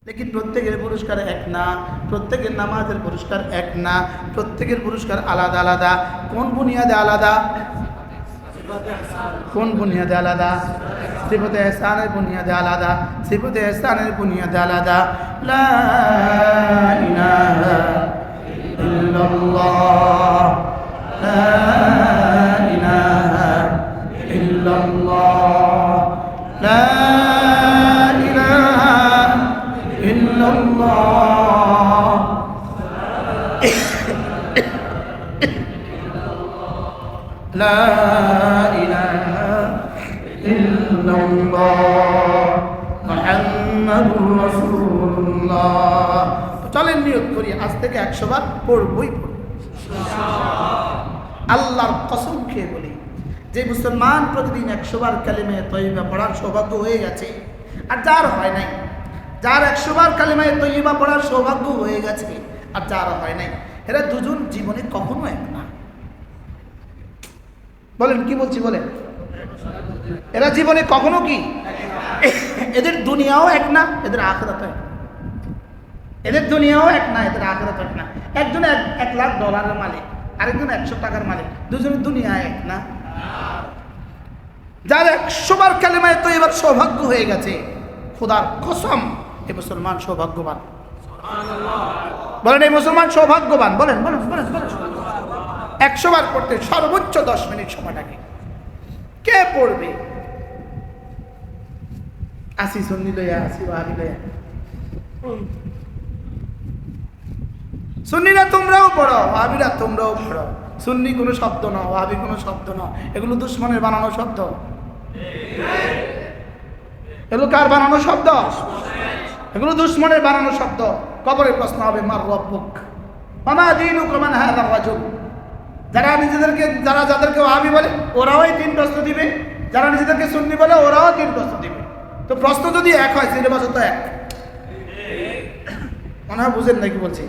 লেকিন প্রত্যেকের পুরস্কার এক না, প্রত্যেকের নামাজের পুরস্কার এক না, প্রত্যেকের পুরস্কার আলাদা আলাদা। কোন বুনিয়াদে আলাদা? কোন বুনিয়াদে আলাদা? সিফাতে ইহসানের বুনিয়াদে আলাদা, সিফাতে ইহসানের বুনিয়াদে আলাদা। লা ইলাহা ইল্লাল্লাহ, লা ইলাহা ইল্লাল্লাহ, লা ইলাহা ইল্লাল্লাহ, লা ইলাহা ইল্লাল্লাহ, মুহাম্মাদুর রাসূলুল্লাহ। চলেন নিয়ত করি আজ থেকে 100 বার পড়বই পড়ব আল্লাহর কসম খেয়ে বলি, যে মুসলমান প্রতিদিন 100 বার কালিমা তয়্যিবা পড়ার সৌভাগ্য হয়ে গেছে, আর যার হয় নাই, যার 100 বার কালিমা তয়্যিবা পড়ার সৌভাগ্য হয়ে গেছে আর যার হয় নাই, এরা দুজন জীবনে কখনো এক না। বলেন কি বলছি বলেন? এরা জীবনে কখনো কি, এদের দুনিয়াও এক না, এদের আখিরাতও এক না। এদের দুনিয়াও এক না, এদের আখিরাতও এক না। একজন $1,00,000 মালিক, আরেকজন 100 টাকার মালিক, দুজনের দুনিয়া এক না। যার 100 বার কালিমা তয়্যিবার সৌভাগ্য হয়ে গেছে, খোদার কসম এই মুসলমান সৌভাগ্যবান। বলেন এই মুসলমান সৌভাগ্যবান। বলেন বলেন বলেন বলেন। 100 বার পড়তে সর্বোচ্চ 10 মিনিট সময় লাগে। কে পড়বে? আসি সুন্নি লইয়া, আসি ওয়াহাবি লইয়া। সুন্নিরা তোমরাও পড়ো, ওয়াহাবিরা তোমরাও পড়ো। সুন্নি কোনো শব্দ না, ওয়াহাবি কোনো শব্দ না, এগুলো দুশ্মনের বানানো শব্দ। এগুলো কার বানানো শব্দ? এগুলো দুশ্মনের বানানো শব্দ। কবরে প্রশ্ন হবে, মার রব্বুক ওয়া মা দীনুকা মান হাযার রাজুল। যাদেরকে ওয়াহাবি বলে ওরাও এই 3 প্রশ্ন দিবে, যারা নিজেদেরকে সুন্নি বলে ওরাও 3 প্রশ্ন দিবে। তো প্রশ্ন যদি এক হয়, সিলেবাসও তো এক। মনে হয় বুঝেন নাকি বলছি?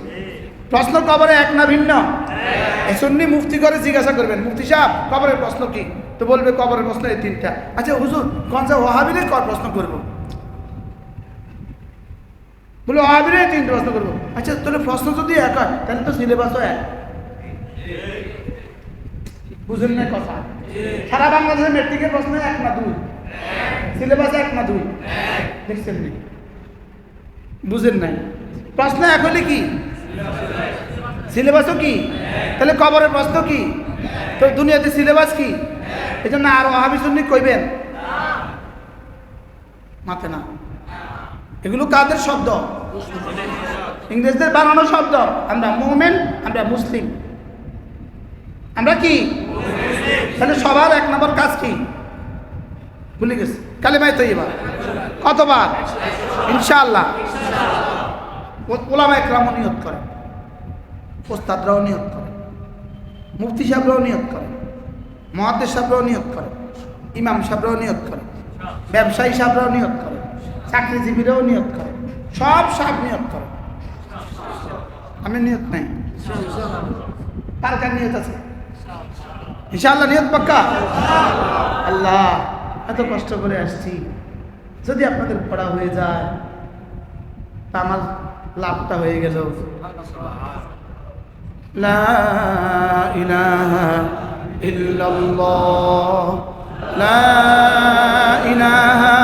প্রশ্ন কবরে এক না ভিন্ন? এই সুন্নি মুফতি করে জিজ্ঞাসা করবেন, মুফতি সাহেব কবরের প্রশ্ন কি? তো বলবে কবরের প্রশ্ন এই 3টা। আচ্ছা হুজুর কোন যা ওয়াহাবিরে কর প্রশ্ন করব? বলে ওয়াহাবিরে 3 প্রশ্ন করব। আচ্ছা তাহলে প্রশ্ন যদি এক হয় তাহলে তো সিলেবাসও এক। বুঝেন না কথা? সারা বাংলাদেশের মেট্রিকের প্রশ্ন 1 না 2? সিলেবাস 1 না 2? দেখছেন না? বুঝেন নাই? প্রশ্ন এক হলে কি সিলেবাসও কি? তাহলে কবরের প্রশ্ন কি? তো দুনিয়াতে সিলেবাস কি? এই জন্য আর ওয়াহাবি সুন্নি কইবেন মাথে না। এগুলো কাদের শব্দ? ইংরেজদের বানানো শব্দ। আমরা মুমিন, আমরা মুসলিম, আমরা কি? তাহলে সবার 1 নম্বর কাজ কি? ভুলে গেছি। কালিমা তয়্যিবা কতবার? ইনশাআল্লাহ। উলামায়ে কেরামও নিয়ত করে, ওস্তাদরাও নিয়ত করে, মুফতি সাহেবরাও নিয়ত করে, মুহাদ্দিস সাহেবরাও নিয়ত করে, ইমাম সাহেবরাও নিয়ত করে, ব্যবসায়ী সাহেবরাও নিয়ত করে, চাকরিজীবীরাও নিয়ত করে, সব সাহেব নিয়ত করে। আমি নিয়ত নাই। কার কার নিয়ত আছে? ইনশাআল্লাহ নিয়ত পাক্কা? আল্লাহ এত কষ্ট করে আসছি, যদি আপনাদের পড়া হয়ে যায় তা আমার লাভটা হয়ে গেল। লা ইলাহা ইল্লাল্লাহ, লা ইলাহা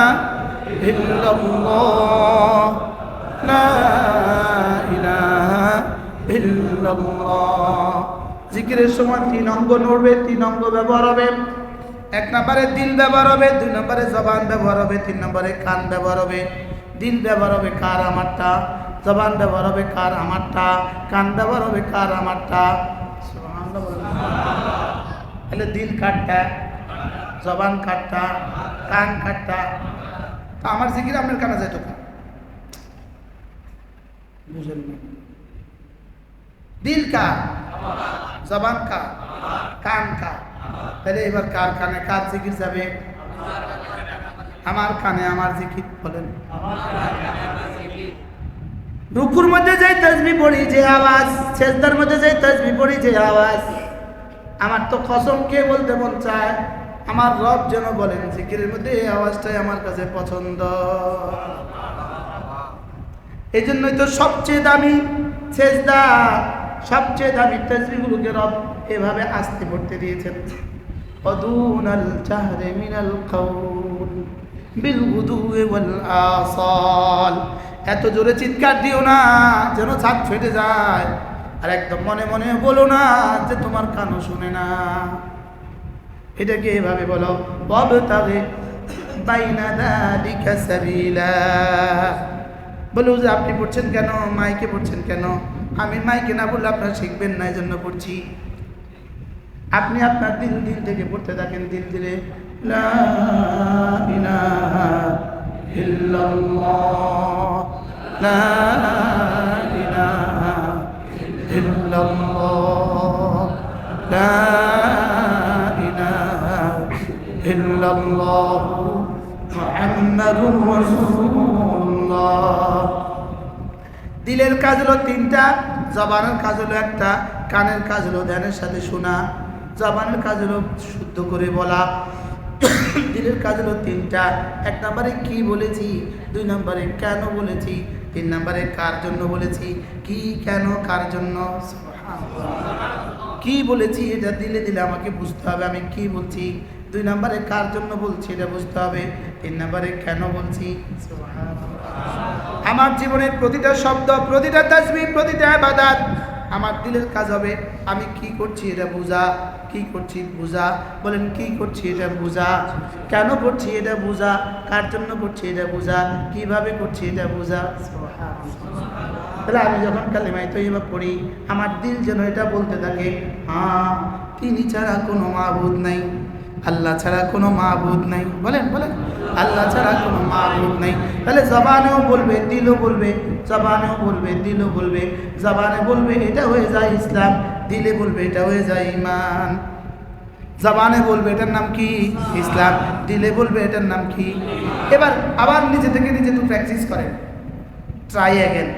ইল্লাল্লাহ, লা ইলাহা ইল্লাল্লাহ। জিকিরের সময় 3 অঙ্গ নড়বে, 3 অঙ্গ ব্যবহার হবে। 1 নম্বরে দিল ব্যবহার হবে, 2 নম্বরে জবান ব্যবহার হবে, 3 নম্বরে কান ব্যবহার হবে। দিল ব্যবহার হবে কার? আমারটা। জবান ব্যবহার হবে কার? আমারটা। কান ব্যবহার হবে কার? আমারটা। সুবহানাল্লাহ বলেন। তাহলে দিল কাটটা, জবান কাটটা, কান কাটটা। তো আমার জিকির আপনার কানে যায় তো? বুঝেন না? দিল কার? জবান কার? কান কার? তাহলে এবার কার কানে কার জিকির যাবে? আমার কানে আমার জিকির। বলেন রুকুর মধ্যে যাই তাসবিহ পড়ি যে আওয়াজ, সেজদার মধ্যে যাই তাসবিহ পড়ি যে আওয়াজ, আমার তো কসম কে বলতে মন চায় আমার রব যেন বলেন জিকিরের মধ্যে এই আওয়াজটাই আমার কাছে পছন্দ। এই জন্যই তো সবচেয়ে দামি সেজদা, সবচেয়ে দামি তাসবিহগুলোকে রব এভাবে আস্তে পড়তে দিয়েছেন। অদুনাল জাহরি মিনাল কাউল বিল গুদুই ওয়াল আসাল। এত জোরে চিৎকার দিও না যেন ছাদ ফেটে যায়, আর একদম মনে মনে বলো না যে তোমার কানও শুনে না। এটাকে এভাবে বলো, ওয়াবতাগি বাইনা যালিকা সাবিলা। বলো যে আপনি পড়ছেন কেন, মাইকে পড়ছেন কেন? আমি মাইকে না বললে আপনারা শিখবেন না, এই জন্য পড়ছি। আপনি আপনার দিল থেকে পড়তে থাকেন, দিল দিলে লা ইলাহা ইল্লাল্লাহ, লা ইলাহা ইল্লাল্লাহ, লা ইলাহা ইল্লাল্লাহ মুহাম্মাদুর রাসূলুল্লাহ। দিলের কাজ হলো তিনটা, জবানের কাজ হলো একটা, কানের কাজ হলো ধ্যানের সাথে শোনা। জবানের কাজ হলো শুদ্ধ করে বলা, দিলের কাজ হলো তিনটা। এক নম্বরে কি বলেছি, দুই নম্বরে কেন বলেছি, তিন নম্বরে কার জন্য বলেছি। কি, কেন, কার জন্য। কি বলেছি এটা দিলে দিলে আমাকে বুঝতে হবে আমি কি বলছি। দুই নম্বরে কার জন্য বলছি এটা বুঝতে হবে। তিন নম্বরে কেন বলছি। আমার জীবনের প্রতিটা শব্দ, প্রতিটা তাসবিহ, প্রতিটা ইবাদত আমার দিলের কাজ হবে। আমি কি করছি এটা বুঝা, কি করছি বুঝা। বলেন কি করছি এটা বুঝা, কেন করছি এটা বুঝা, কার জন্য করছি এটা বুঝা, কিভাবে করছি এটা বুঝা। তাহলে আমি যখন কালিমায়ে তয়্যিবা পড়ি আমার দিল যেন এটা বলতে থাকে, হ্যাঁ তিনি ছাড়া কোনো মাবুদ নাই, আল্লাহ ছাড়া কোনো মাবুদ নাই। বলেন বলেন, আল্লাহ ছাড়া কোনো মাবুদ নাই। তাহলে জবানেও বলবে, দিলও বলবে, জবানেও বলবে, দিলও বলবে। জবানে বলবে এটা হয়ে যায় ইসলাম, দিলে বলবে এটা হয়ে যায় ঈমান। জবানে বলবে এটার নাম কি ইসলাম, দিলে বলবে এটার নাম কি। এবার আবার নিজে থেকে নিজে তো প্র্যাকটিস করেন, ট্রাই অ্যাগেন,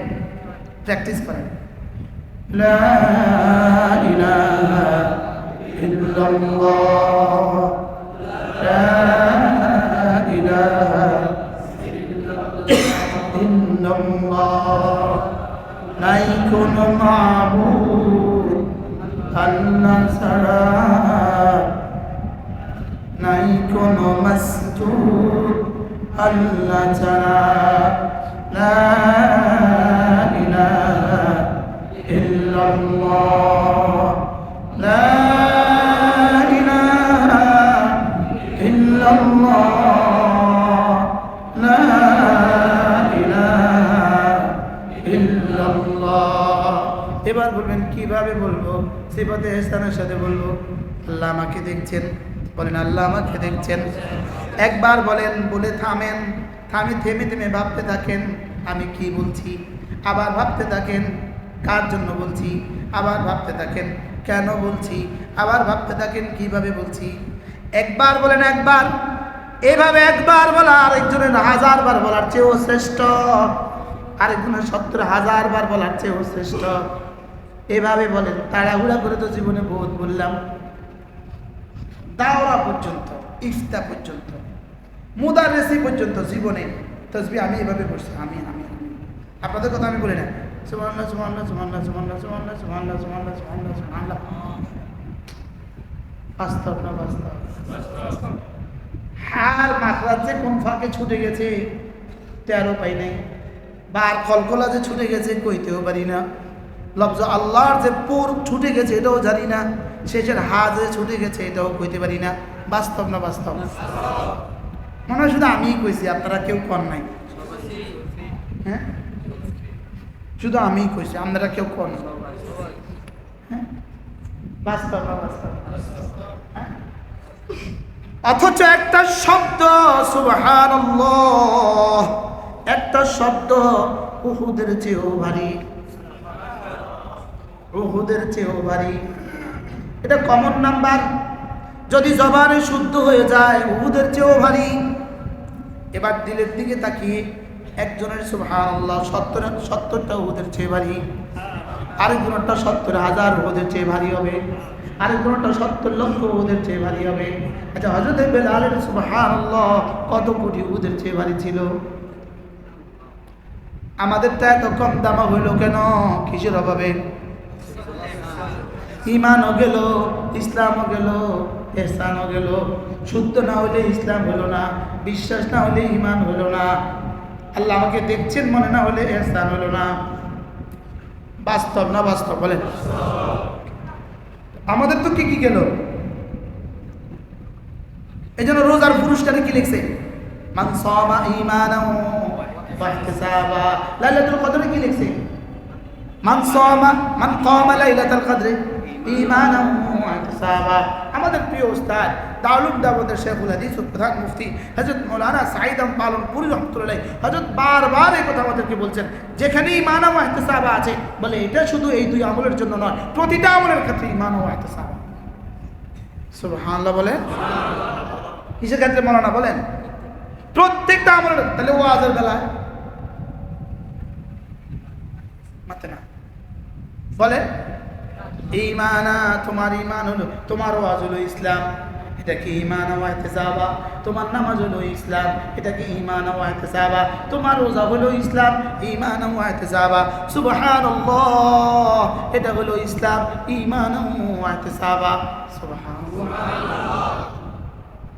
প্র্যাকটিস করেন। লা ইলাহা ইল্লাল্লাহ, লা ইলাহা ইল্লাল্লাহ, নাই কোনো মাবুদ আল্লাহ ছাড়া, নাই কোনো মাসজুদ আল্লাহ ছাড়া, লা ইলাহা ইল্লাল্লাহ, লা ইলাহা ইল্লাল্লাহ, লা ইলাহা ইল্লাল্লাহ। এবার বলবেন কিভাবে বলবো, সিফাতে ইহসানের সাথে বলবো। আল্লাহ আমাকে দেখছেন, বলেন আল্লাহ আমাকে দেখছেন। একবার বলেন, বলে থামেন, থেমে থেমে ভাবতে থাকেন আমি কি বলছি। আবার ভাবতে থাকেন কার জন্য বলছি, আবার ভাবতে থাকেন কেন বলছি, আবার ভাবতে থাকেন কিভাবে বলছি। একবার বলেন একবার, এভাবে একবার বলা আরেকজনের 1000 বার বলার চেয়েও শ্রেষ্ঠ, আরেকজনের 70,000 বার বলার চেয়েও শ্রেষ্ঠ। এভাবে বলেন। তাড়াহুড়া করে তো জীবনে বহুত বললাম, দাওরা পর্যন্ত, ইফতা পর্যন্ত, মুদাররিসি পর্যন্ত জীবনে তাসবিহ আমি এভাবে পড়ছি। আমি আপনাদের কথা আমি বলি না, সুবহানাল্লাহ সুবহানাল্লাহ সুবহানাল্লাহ সুবহানাল্লাহ সুবহানাল্লাহ সুবহানাল্লাহ সুবহানাল্লাহ সুবহানাল্লাহ সুবহানাল্লাহ। আস্তাগফিরুল্লাহ, আস্তাগফিরুল্লাহ। হার মাখরাজ যে কোন ফাঁকে ছুটে গেছে তেরো পাই নাই, বার কলকলা যে ছুটে গেছে কইতেও পারি না, লফজ আল্লাহর যে পুর ছুটে গেছে এটাও জানি না, শেষের হা যে ছুটে গেছে এটাও কইতে পারি না। বাস্তব না বাস্তব? মনে হয় শুধু আমিই কইছি, আপনারা কেউ কন নাই। হ্যাঁ, শুধু আমিই কইছি, আপনারা কেউ কন। হ্যাঁ, বাস্তব না বাস্তব? অথচ একটা শব্দ সুবহানাল্লাহ, একটা শব্দ উহুদের চেয়েও ভারী, উহুদের চেয়েও ভারী। এটা কমন নাম্বার, যদি জবানে শুদ্ধ হয়ে যায় উহুদের চেয়েও ভারী। এবার দিলের দিকে তাকিয়ে একজনের সুবহানাল্লাহ 70টা উহুদের চেয়ে ভারী, আরেকজনেরটা 70,000 উহুদের চেয়ে ভারী হবে, আরেকজনেরটা 70 লক্ষ উহুদের চেয়ে ভারী হবে। আচ্ছা, হযরত বেলালের সুবহানাল্লাহ কত কোটি উহুদের চেয়ে ভারী ছিল? আমাদেরটা এত কম দাম হইল কেন? কিসের অভাবে? ইমানও গেল, ইসলামও গেল, ইহসানও গেল। শুদ্ধ না হলে ইসলাম হলো না, বিশ্বাস না হলে ইমান হলো না, আল্লাহ আমাকে দেখছেন মনে না হলে ইহসান হলো না। বাস্তব না বাস্তব বলেন? আমাদের তো কি গেল? এই জন্য রোজার পুরস্কারে কি লিখছে? মান সামা ঈমানাও ওয়া ইহতিসাবা। লাইলাতুল কদরে কি লিখছে? মান কামা লাইলাতুল কদরে ঈমানাও ওয়া ইহতিসাবা। আমাদের প্রিয় উস্তাদ দারুল দাওয়াতের শেখুল হাদিস ও প্রধান মুফতি হযরত মাওলানা সাঈদ আহমদ পালনপুরি রাহমাতুল্লাহ হযরত বারবার এই কথা আমাদেরকে বলছেন, যেখানে ঈমান ও ইহতিসাবা আছে, বলে এটা শুধু এই দুই আমলের জন্য নয়, প্রতিটা আমলের ক্ষেত্রে ঈমান ও ইহতিসাবা। সুবহানাল্লাহ বলেন। কিসের ক্ষেত্রে মাওলানা বলেন? প্রত্যেকটা আমলের। তাহলে ওয়াজের বেলায় মাতে না বলে ঈমানা, তোমার ঈমান হলো, তোমার ওয়াজ হলো ইসলাম, এটা কি ঈমান ওয়া ইহতিসাবা। তোমার নামাজ হলো ইসলাম, এটা কি ঈমান ওয়া ইহতিসাবা। তোমার রোজা হলো ইসলাম, ঈমান ওয়া ইহতিসাবা। সুবহানাল্লাহ, এটা হলো ইসলাম, ঈমান ওয়া ইহতিসাবা। সুবহানাল্লাহ।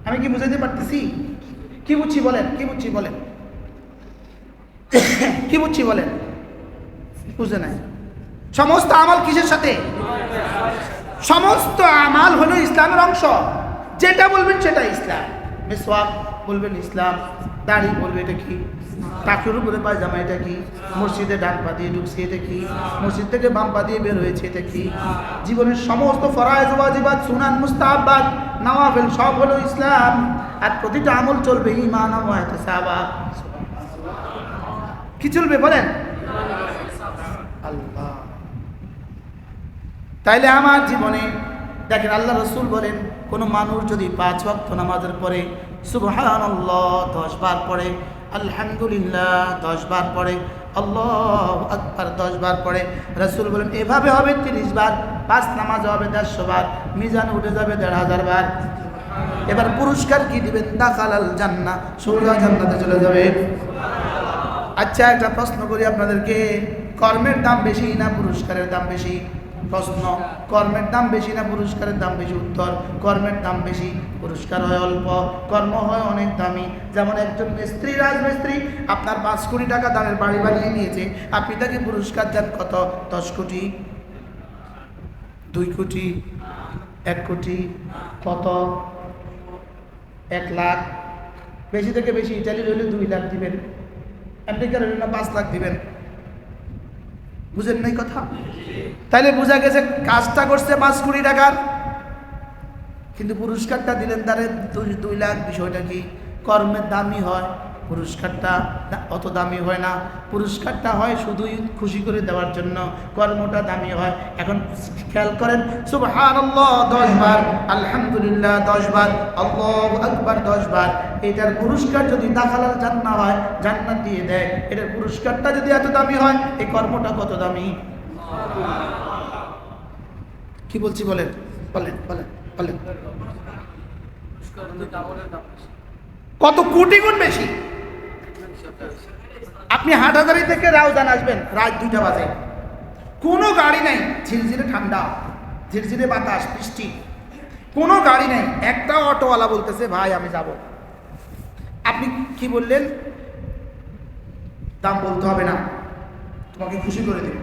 আমি কি বুঝাইতে পারতেছি? কি বুঝছি বলেন? কি বুঝছি বলেন? কি বুঝছি বলেন? বুঝে নাই। সমস্ত আমল কিসের সাথে? সমস্ত আমাল হলো ইসলামের অংশ। যেটা বলবেন সেটা ইসলাম। মিসওয়াক বলবেন ইসলাম, দাড়ি বলবে এটা কি, টাকুর উপরে পায়জামা এটা কি, মসজিদে ডান পা দিয়ে ঢুকছে এটা কি, মসজিদ থেকে বাম পা দিয়ে বের হয়েছে এটা কি, জীবনের সমস্ত ফরায়েজ ওয়াজিবাত সুনান মুস্তাহাবাত নওয়াফিল সব হলো ইসলাম। আর প্রতিটা আমল চলবে ঈমান ওয়া ইহতিসাবা। কি চলবে বলেন? আল্লাহ। তাইলে আমার জীবনে দেখেন, আল্লাহ রাসূল বলেন, কোন মানুষ যদি 5 ওয়াক্ত নামাজের পরে সুবহানাল্লাহ 10 বার পড়ে, আলহামদুলিল্লাহ 10 বার পড়ে, আল্লাহু আকবার 10 বার পড়ে, রাসূল বলেন এভাবে হবে 30 বার, 5 নামাজ হবে 150 বার, মিজান উঠে যাবে 1500 বার। এবার পুরস্কার কি দিবেন? দাখালাল জান্নাহ, সোজা জান্নাতে চলে যাবে। আচ্ছা, একটা প্রশ্ন করি আপনাদেরকে, কর্মের দাম বেশি না পুরস্কারের দাম বেশি? প্রশ্ন, কর্মের দাম বেশি না পুরস্কারের দাম বেশি? উত্তর, কর্মের দাম বেশি, পুরস্কার হয় অল্প, কর্ম হয় অনেক দামি। যেমন একজন মিস্ত্রি, রাজমিস্ত্রি আপনার 5 কোটি টাকা দামের বাড়ি বানিয়ে নিয়েছে, আপনি তাকে পুরস্কার দেন কত? 10 কোটি, 2 কোটি, 1 কোটি, কত? 1 লাখ। বেশি থেকে বেশি ইটালির হলে 2 লাখ দিবেন, আমেরিকার হলে না 5 লাখ দিবেন। বুঝেন নাই কথা? তাইলে বোঝা গেছে কাজটা করছে 5 কোটি টাকার, কিন্তু পুরস্কারটা দিলেন তারে 2 লাখ। বিষয়টা কি? কর্মের দামি হয়, পুরস্কারটা অত দামি হয় না। পুরস্কারটা হয় শুধুই খুশি করে দেওয়ার জন্য, কর্মটা দামি হয়। এখন খেয়াল করেন, সুবহানাল্লাহ 10 বার, আলহামদুলিল্লাহ 10 বার, আল্লাহু আকবার 10 বার, এটার পুরস্কার যদি দাখালাল জান্নাহ হয়, জান্নাত দিয়ে দেয়, এটার পুরস্কারটা যদি এত দামি হয়, এই কর্মটা কত দামি? কি বলছি বলেন? বলেন বলেন বলেন। কত কোটি গুণ বেশি। আপনি হাটহাজারী থেকে রাউজান আসবেন রাত 2টা বাজে, কোনো গাড়ি নাই, ঝিরঝিরে ঠান্ডা, ঝিরঝিরে বাতাস, বৃষ্টি, কোনো গাড়ি নাই, একটা অটোওয়ালা বলতেছে ভাই আমি যাব। আপনি কি বললেন? দাম বলতে হবে না, তোমাকে খুশি করে দেব।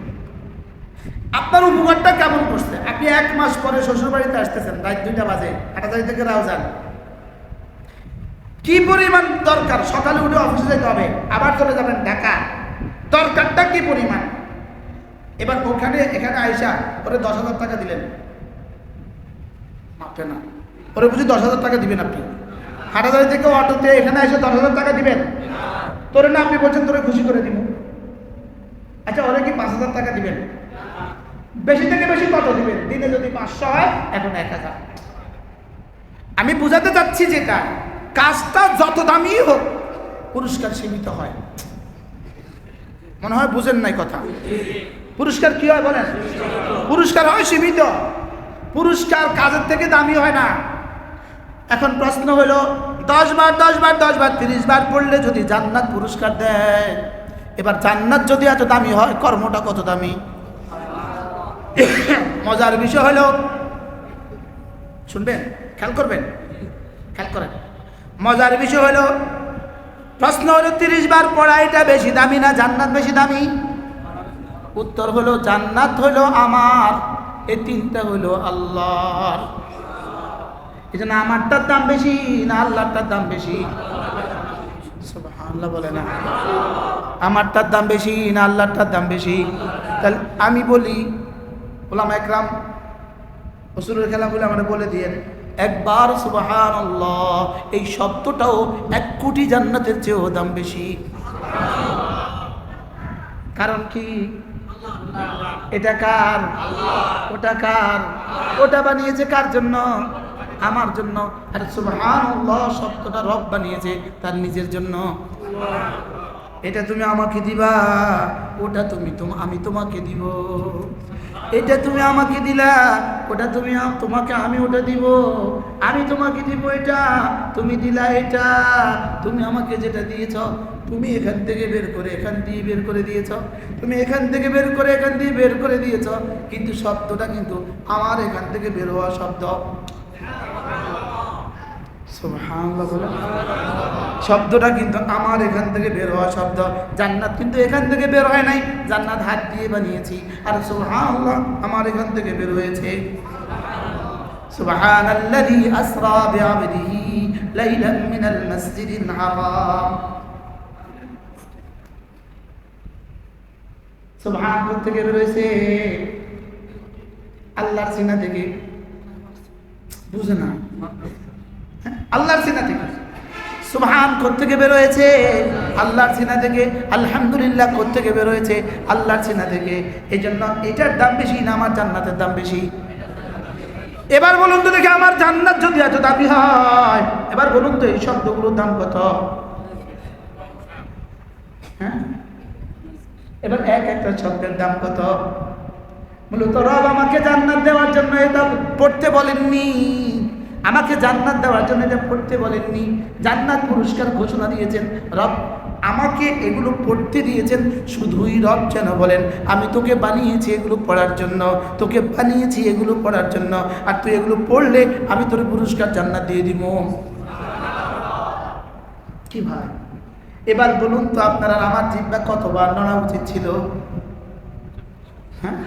আপনার উপকারটা কেমন করছে? আপনি 1 মাস পরে শ্বশুর বাড়িতে আসতেছেন রাত 2টা বাজে, হাটহাজারী থেকে রাউজান, কি পরিমাণ দরকার? সকালে উঠে অফিসে যেতে হবে, আবার চলে যাবেন ঢাকা, দরকারটা কি পরিমাণ? এবার ওখানে এখানে আইসা ওরে 10,000 টাকা দিলেন, মাপে না, ওরে বুঝি 10,000 টাকা দিবেন আপনি? হাটাজারি থেকে অটোতে এখানে এসে 10,000 টাকা দিবেন? তোরে না আপনি বলছেন তোরে খুশি করে দিব। আচ্ছা, ওরে কি 5,000 টাকা দিবেন? বেশি থেকে বেশি কত দিবেন? দিনে যদি 500 হয়, এখন 1,000। আমি বুঝাতে চাচ্ছি যেটা, কাজটা যত দামি হোক পুরস্কার সীমিত হয়। মনে হয় বুঝেন নাই কথা। পুরস্কার কি হয় বলেন? পুরস্কার হয় সীমিত, পুরস্কার কাজের থেকে দামি হয় না। এখন প্রশ্ন হলো, 10 বার 10 বার 10 বার 30 বার পড়লে যদি জান্নাত পুরস্কার দেয়, এবার জান্নাত যদি এত দামি হয়, কর্মটা কত দামি। মজার বিষয় হলো, শুনবেন, খেয়াল করবেন, খেয়াল করেন, মজার বিষয় হলো, প্রশ্ন হলো 30 বার পড়া এটা বেশি দামি না জান্নাত বেশি দামি? উত্তর হলো জান্নাত হলো আমার, এই তিনটা হলো আল্লাহর। এই জন্য আমারটার দাম বেশি না আল্লাহটার দাম বেশি? সুবহানাল্লাহ বলে না, আমারটার দাম বেশি না আল্লাহটার দাম বেশি? তাহলে আমি বলি, ওলামা একরাম রাসূলের খেলা বলে আমরা বলে দিয়েন একবার সুবহানাল্লাহ, এই শব্দটাও 1 কোটি জান্নাতের চেয়েও দাম বেশি। কারণ কি? এটা কার? ওটা কার? ওটা বানিয়েছে কার জন্য? আমার জন্য। আর সুবহানাল্লাহ শব্দটা রব বানিয়েছে তার নিজের জন্য। এটা তুমি আমাকে দিবা, ওটা আমি তোমাকে দিব। এটা তুমি আমাকে দিলা, ওটা তোমাকে আমি ওটা দিব। আমি তোমাকে দিব এটা, তুমি দিলা এটা। তুমি আমাকে যেটা দিয়েছ, তুমি এখান থেকে বের করে এখান দিয়ে বের করে দিয়েছ, তুমি এখান থেকে বের করে এখান দিয়ে বের করে দিয়েছ, কিন্তু শব্দটা কিন্তু আমার এখান থেকে বের হওয়া শব্দ। সুবহানাল্লাহ বলে, শব্দটা কিন্তু আমার এখান থেকে বের হওয়া শব্দ। জান্নাত কিন্তু এখান থেকে বের হয় নাই, জান্নাত হাত দিয়ে বানিয়েছি। আর সুবহানাল্লাহ আমার এখান থেকে বের হয়েছে। সুবহানাল্লাযী আসরা বিআবদিহি লাইলান মিনাল মাসজিদিল হারাম। সুবহানাল্লাহ থেকে বের হয়েছে আল্লাহর সিনা থেকে। বুঝে না? আল্লাহর সিনা থেকে। সুবহান কোত্থেকে বের হয়েছে? আল্লাহর সিনা থেকে। আলহামদুলিল্লাহ কোত্থেকে বের হয়েছে? আল্লাহর সিনা থেকে। এই জন্য এটার দাম বেশি না আমার জান্নাতের দাম বেশি? এবার বলুন তো দেখে, আমার জান্নাত যদি এত দামি হয়, এবার বলুন তো এই শব্দগুলোর দাম কত? হ্যাঁ, এবার একটা শব্দের দাম কত? মূলত রব আমাকে জান্নাত দেওয়ার জন্য এটা পড়তে বলেননি, আমাকে জান্নাত দেওয়ার জন্য এটা পড়তে বলেননি। জান্নাত পুরস্কার ঘোষণা দিয়েছেন রব, আমাকে এগুলো পড়তে দিয়েছেন শুধুই রব যেন বলেন আমি তোকে বানিয়েছি এগুলো পড়ার জন্য, তোকে বানিয়েছি এগুলো পড়ার জন্য, আর তুই এগুলো পড়লে আমি তোর পুরস্কার জান্নাত দিয়ে দিব। কি ভাই, এবার বলুন তো আপনার আর আমার জিহ্বা কতবার নড়া উচিত ছিল? হ্যাঁ,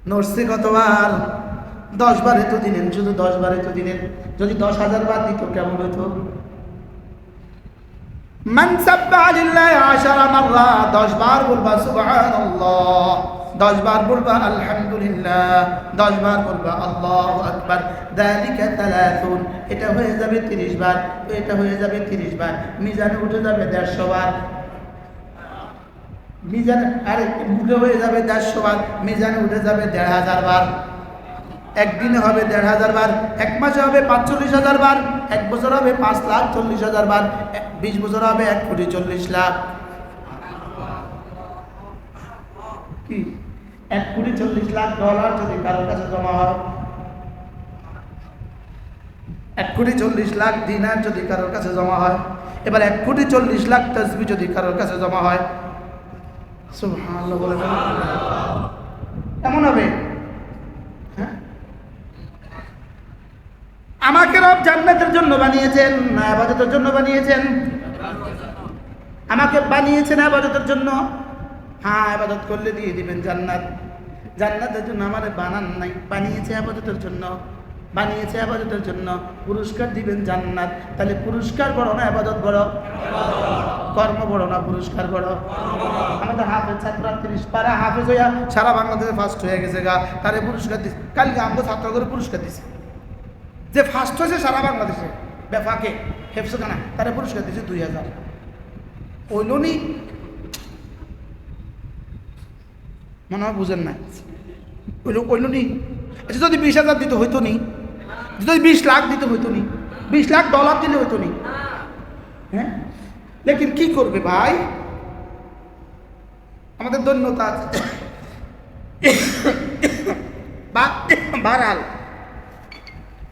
নড়ছে কতবার? 10 বারে তো দিলেন, শুধু 10 বারে তো দিলেন। যদি 10,000 বার দিত কেমন হতো? মান সাব্বাহা লিল্লাহি 10 মাররা, 10 বার বলবা সুবহানাল্লাহ, 10 বার বলবা আলহামদুলিল্লাহ, 10 বার বলবা আল্লাহু আকবার। যালিকা 30, এটা হয়ে যাবে 30 বার, এটা হয়ে যাবে 30 বার। মিজানে উঠে যাবে 150 বার। মিজানে আরে মুখে হয়ে যাবে 150 বার, মিজানে উঠে যাবে 1,500 বার। একদিনে হবে 1,500 বার, এক মাসে হবে 45,000 বার, এক বছর হবে 5,40,000 বার, 20 বছর হবে 1,40,00,000। কি 1,40,00,000 যদি কারোর কাছে জমা হয়, 1,40,00,000 দিনার যদি কারোর কাছে জমা হয়, এবার 1,40,00,000 তাসবিহ যদি কারোর কাছে জমা হয়, সুবহানাল্লাহ বলে এমন হবে। হ্যাঁ, আমাকে রব জান্নাতের জন্য বানিয়েছেন না ইবাদতের জন্য বানিয়েছেন? আমাকে বানিয়েছেন ইবাদতের জন্য। হ্যাঁ, ইবাদত করলে দিয়ে দিবেন জান্নাত। জান্নাতের জন্য আমারে বানান নাই, বানিয়েছে ইবাদতের জন্য, বানিয়েছে ইবাদতের জন্য, পুরস্কার দিবেন জান্নাত। তাহলে পুরস্কার বড় না ইবাদত বড়? কর্ম বড় না পুরস্কার বড়? আমাদের হাফেজ ছাত্র 30 পারা হাফেজ হইয়া সারা বাংলাদেশে ফার্স্ট হয়ে গেছে গা, তারে পুরস্কার দিচ্ছে। কালকে আমাকে ছাত্র করে পুরস্কার দিচ্ছে, যে ফার্স্ট হয়েছে সারা বাংলাদেশে বেফাকে হেফসখানা, তারা পুরস্কার দিচ্ছে 2,000। ওইলনি মনে হয় বুঝেন না, ওইলনি। আচ্ছা, যদি 20,000 দিতে হইতো নি, যদি 20 লাখ দিতে হইতো নি, 20 লাখ ডলার দিলে হইতো নি। হ্যাঁ, লেকিন কি করবে ভাই, আমাদের ধন্যতা আছে। বারহাল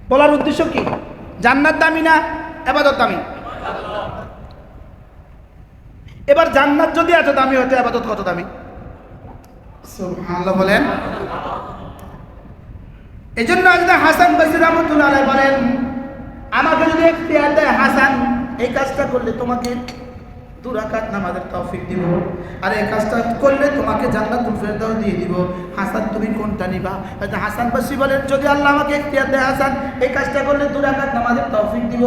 বলার উদ্দেশ্য কি? জান্নাত দামি না ইবাদত দামি? এবার জান্নাত যদি এত দামি হতো, ইবাদত কত দামি? সুবহানাল্লাহ বলেন। এই জন্য হাসান বসরি রাহমাতুল্লাহ আলাইহি বলেন, আমাকে যদি ইখতিয়ার দেয় হাসান, এই কাজটা করলে তোমাকে 2 রাকাত নামাজের তৌফিক দিব, আর এই কাজটা করলে তোমাকে জান্নাতুল ফেরদাউস দিয়ে দিব, হাসান তুমি কোনটা নিবা? হাসান বসরি বলেন, যদি আল্লাহ আমাকে ইখতিয়ার দেয় হাসান, এই কাজটা করলে 2 রাকাত নামাজের তৌফিক দিব,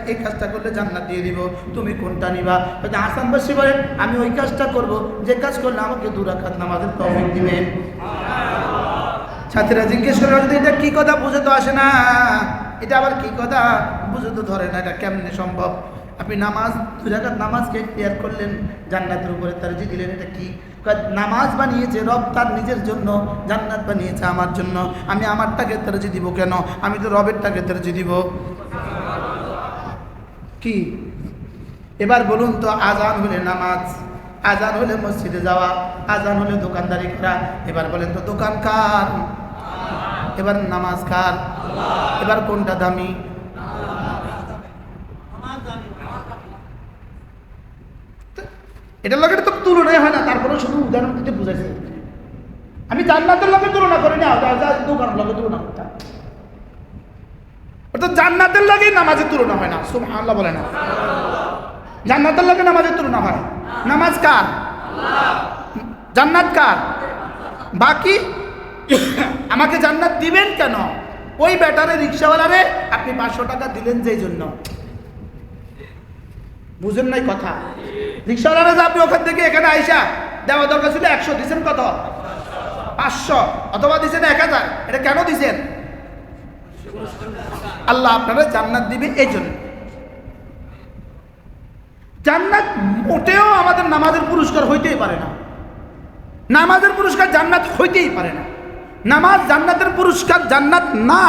এই কাজটা করলে জান্নাত দিয়ে দিব, তুমি কোনটা নিবা? হাসান বসরি বলেন, আমি ওই কাজটা করব যে কাজ করলে আমাকে 2 রাকাত নামাজের তৌফিক দিবেন। ছাত্রীরা জিজ্ঞেস করে, এটা কি কথা? বুঝে তো আসে না, এটা আবার কি কথা? বুঝে তো ধরে না, এটা কেমনে সম্ভব? আপনি নামাজ 2 রাকাত নামাজকে ইখতিয়ার করলেন, জান্নাতের উপরে তারজিহ দিলেন, এটা কি? নামাজ বানিয়েছে রব তার নিজের জন্য, জান্নাত বানিয়েছে আমার জন্য, আমি আমারটাকে তারজিহ দিব কেন? আমি তো রবেরটাকে তারজিহ দিব। কি এবার বলুন তো, আজান হলে নামাজ, আজান হলে মসজিদে যাওয়া, আজান হলে দোকানদারি করা, এবার বলেন তো দোকান কার? এবার নামাজ কার? এবার কোনটা দামি? এটার লগে তো তুলনাই হয় না, তারপরে শুধু উদাহরণ দিতে বুঝাইছে। আমি জান্নাতের লগে তুলনা করি না, দোকানের লগে তুলনা করতাম। অর্থাৎ জান্নাতের লগে নামাজের তুলনা হয় না। সুবহানাল্লাহ বলে না, জান্নাতের লগে নামাজের তুলনা হয়। নামাজ কার? জান্নাত কার? বাকি আমাকে জান্নাত দিবেন কেন? ওই ব্যাটারে রিক্সাওয়ালারে আপনি 500 টাকা দিলেন যেই জন্য, বুঝেন নাই কথা? রিক্সাওয়ালারা যে আপনি ওখান থেকে এখানে আইসা দেওয়া দরকার ছিল 100, দিচ্ছেন কত? 500, অথবা দিচ্ছেন 1000। এটা কেন দিচ্ছেন? আল্লাহ আপনারা জান্নাত দিবে এই জন্য। জান্নাত মোটেও আমাদের নামাজের পুরস্কার হইতেই পারে না। নামাজের পুরস্কার জান্নাত হইতেই পারে না। নামাজ জান্নাতের পুরস্কার, জান্নাত না।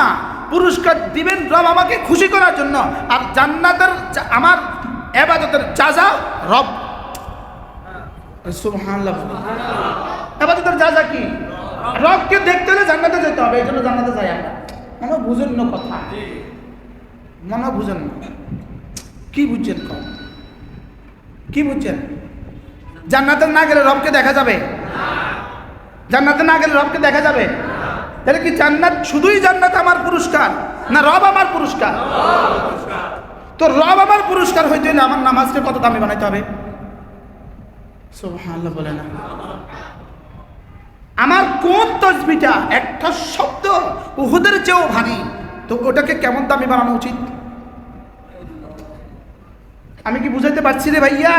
পুরস্কার দিবেন রব আমাকে খুশি করার জন্য, আর জান্নাতের আমার ইবাদতের জাযা রব। সুবহানাল্লাহ। ইবাদতের জাযা কি? রবকে দেখতে হলে জান্নাতে যেতে হবে, এই জন্য জান্নাতে যাই আমরা। মনে বুঝেন না কথা, মনে বুঝেন না। কি বুঝছেন? কি বুঝছেন? জান্নাতে না গেলে রবকে দেখা যাবে? জান্নাতে না গেলে রবকে দেখা যাবে? তাহলে কি জান্নাত শুধুই জান্নাত আমার পুরস্কার, না রব আমার পুরস্কার? তো রব আমার পুরস্কার হইতে হলে আমার নামাজকে কত দামি বানাইতে হবে? সুবহানাল্লাহ বলে না। আমার কোন তাসবিহটা একটা শব্দ উহুদের চেয়েও ভারী, তো ওটাকে কেমন দামি বানানো উচিত? আমি কি বুঝাইতে পারছি রে ভাইয়া?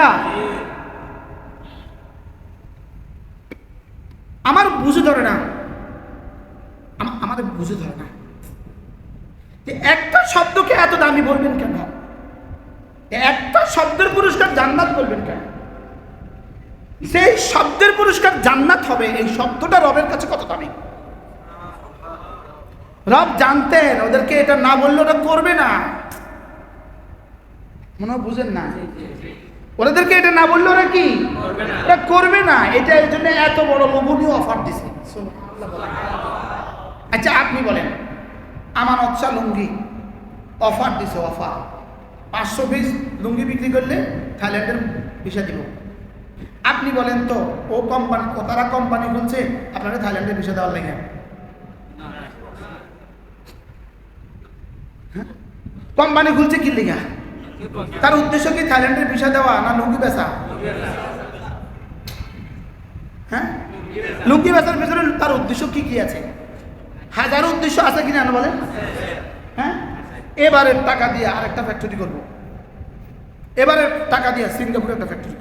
আমার বুঝে ধরে না, আমাদের বুঝে ধরে না যে একটা শব্দকে এত দামি বলবেন কেন? একটা শব্দের পুরস্কার জান্নাত বলবেন কেন? সেই শব্দের পুরস্কার জান্নাত হবে, এই শব্দটা রবের কাছে কত দামি? রব জানতেন ওদেরকে এটা না বললে ওরা করবে না। মনে হয় বুঝেন না, ওদেরকে এটা না বললে ওরা কি এটা করবে না। এটা এর জন্য এত বড় লোভনীয় অফার দিছে। আচ্ছা আপনি বলেন, আমানত শাহ লুঙ্গি অফার দিছে, অফার 500 পিস লুঙ্গি বিক্রি করলে থাইল্যান্ডের ভিসা দিব। আপনি বলেন তো ও কোম্পানি, ও তারা কোম্পানি খুলছে আপনারা থাইল্যান্ডের ভিসা দেওয়ার লাগে? কোম্পানি খুলছে কি লিগা? তার উদ্দেশ্য কি থাইল্যান্ডের ভিসা দেওয়া না লুঙ্গি বেচা? হ্যাঁ, লুঙ্গি বেচার ভিতরে তার উদ্দেশ্য কি কি আছে? হাজারো উদ্দেশ্য আছে কিনা না বলেন? হ্যাঁ, এবারের টাকা দিয়ে আরেকটা ফ্যাক্টরি করব, এবারের টাকা দিয়ে সিঙ্গাপুরে একটা ফ্যাক্টরি,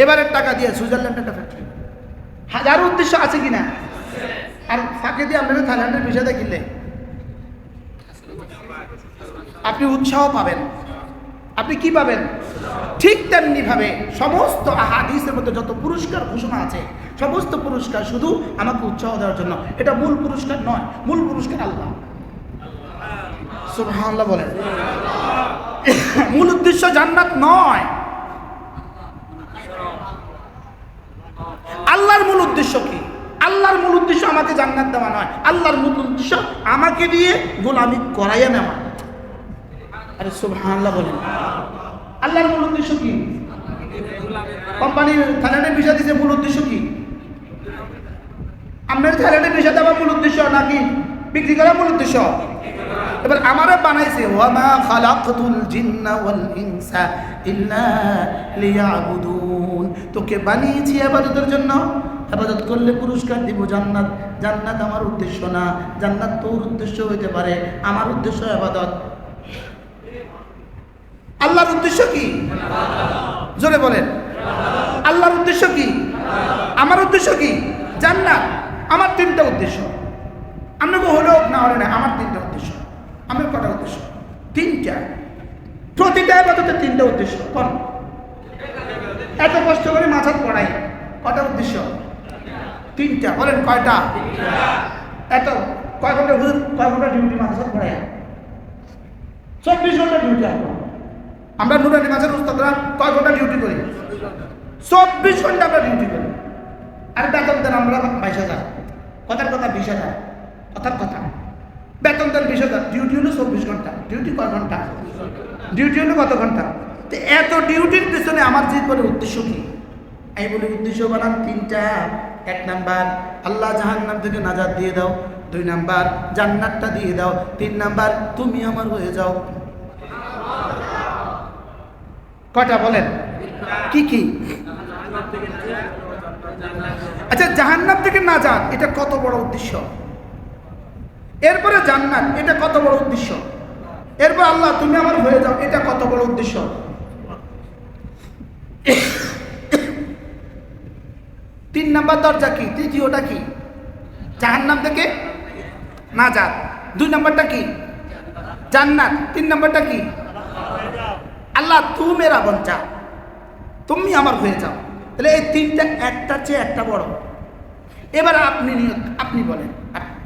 এবারের টাকা দিয়ে সুইজারল্যান্ডে একটা ফ্যাক্টরি। হাজারো উদ্দেশ্য আছে কিনা? আর ফাঁকে দিয়ে আপনারা থাইল্যান্ডের ভিসাটা কিনলে আপনি উৎসাহ পাবেন। আপনি কি পাবেন? ঠিক তেমনি ভাবে সমস্ত হাদিসের মধ্যে যত পুরস্কার ঘোষণা আছে, সমস্ত পুরস্কার শুধু আমাকে উৎসাহ দেওয়ার জন্য। এটা মূল পুরস্কার নয়, মূল পুরস্কার আল্লাহ। সুবহানাল্লাহ বলেন। মূল উদ্দেশ্য জান্নাত নয়। আল্লাহর মূল উদ্দেশ্য কি? আল্লাহর মূল উদ্দেশ্য আমাকে জান্নাত দেওয়া নয়, আল্লাহর মূল উদ্দেশ্য আমাকে দিয়ে গোলামি করাইয়া নেওয়া। আরে সুবহানাল্লাহ বলেন। আল্লাহর মূল উদ্দেশ্য কি? কোম্পানি থাইল্যান্ডে ভিসা দিছে, মূল উদ্দেশ্য কি? আপনার থাইল্যান্ডে ভিসা দেওয়ার মূল উদ্দেশ্য নাকি বিক্রি করার মূল উদ্দেশ্য? এবার আমারও বানাইছে ওয়ামা খালাকতুল জিন্না ওয়াল ইনসা ইল্লা লিয়াবুদুন, তোকে বানিয়েছি ইবাদতের জন্য, ইবাদত করলে পুরস্কার দিব জান্নাত। জান্নাত আমার উদ্দেশ্য না, জান্নাত তোর উদ্দেশ্য হইতে পারে, আমার উদ্দেশ্য ইবাদত। আল্লাহর উদ্দেশ্য কি? জোরে বলেন। আল্লাহর উদ্দেশ্য কি? আমার উদ্দেশ্য কি? জান্নাত। আমার তিনটা উদ্দেশ্য, আপনাকে হলো না হলে না, আমার তিনটা উদ্দেশ্য। আমার কটা উদ্দেশ্য? তিনটা। প্রতিটা ইবাদতের তিনটা উদ্দেশ্য। কোন? এত কষ্ট করে মাথাত পড়াই, কটা উদ্দেশ্য? তিনটা। বলেন কয়টা? এত কয় ঘন্টা হুজুর, কয় ঘন্টা ডিউটি মাথাত পড়াই? 24 ঘন্টা ডিউটি। আমরা নুরানি মাঝের উস্তাদরা কয় ঘন্টা ডিউটি করি? 24 ঘন্টা আমরা ডিউটি করি। আর বেতন দেন আমরা 22,000। কথার কথা 20,000, কথার কথা। বেতন দেন 20,000, ডিউটি হলো 24 ঘন্টা। ডিউটি কয় ঘন্টা? ডিউটি হলো কত ঘন্টা? তো এত ডিউটির পিছনে আমার জীবনের উদ্দেশ্য কি? আমি বলি উদ্দেশ্য বানান তিনটা। 1 নাম্বার, আল্লাহ জাহান্নাম থেকে নাজাত দিয়ে দাও। 2 নাম্বার, জান্নাতটা দিয়ে দাও। 3 নাম্বার, তুমি আমার হয়ে যাও। কয়টা বলেন? কি কি? আচ্ছা, জাহান্নাম থেকে নাজাত, এটা কত বড় উদ্দেশ্য। এরপরে জান্নাত, এটা কত বড় উদ্দেশ্য। এরপর আল্লাহ তুমি আমার হয়ে যাও, এটা কত বড় উদ্দেশ্য। 3 নাম্বার দরজা কি? তৃতীয়টা কি? জাহান্নাম থেকে নাজাত। 2 নাম্বারটা কি? জান্নাত। 3 নাম্বারটা কি? আল্লাহ তুমি মেরা বঞ্চা, তুমি আমার হয়ে যাও। তাহলে এই তিনটা একটার চেয়ে একটা বড়। এবার আপনি বলেন,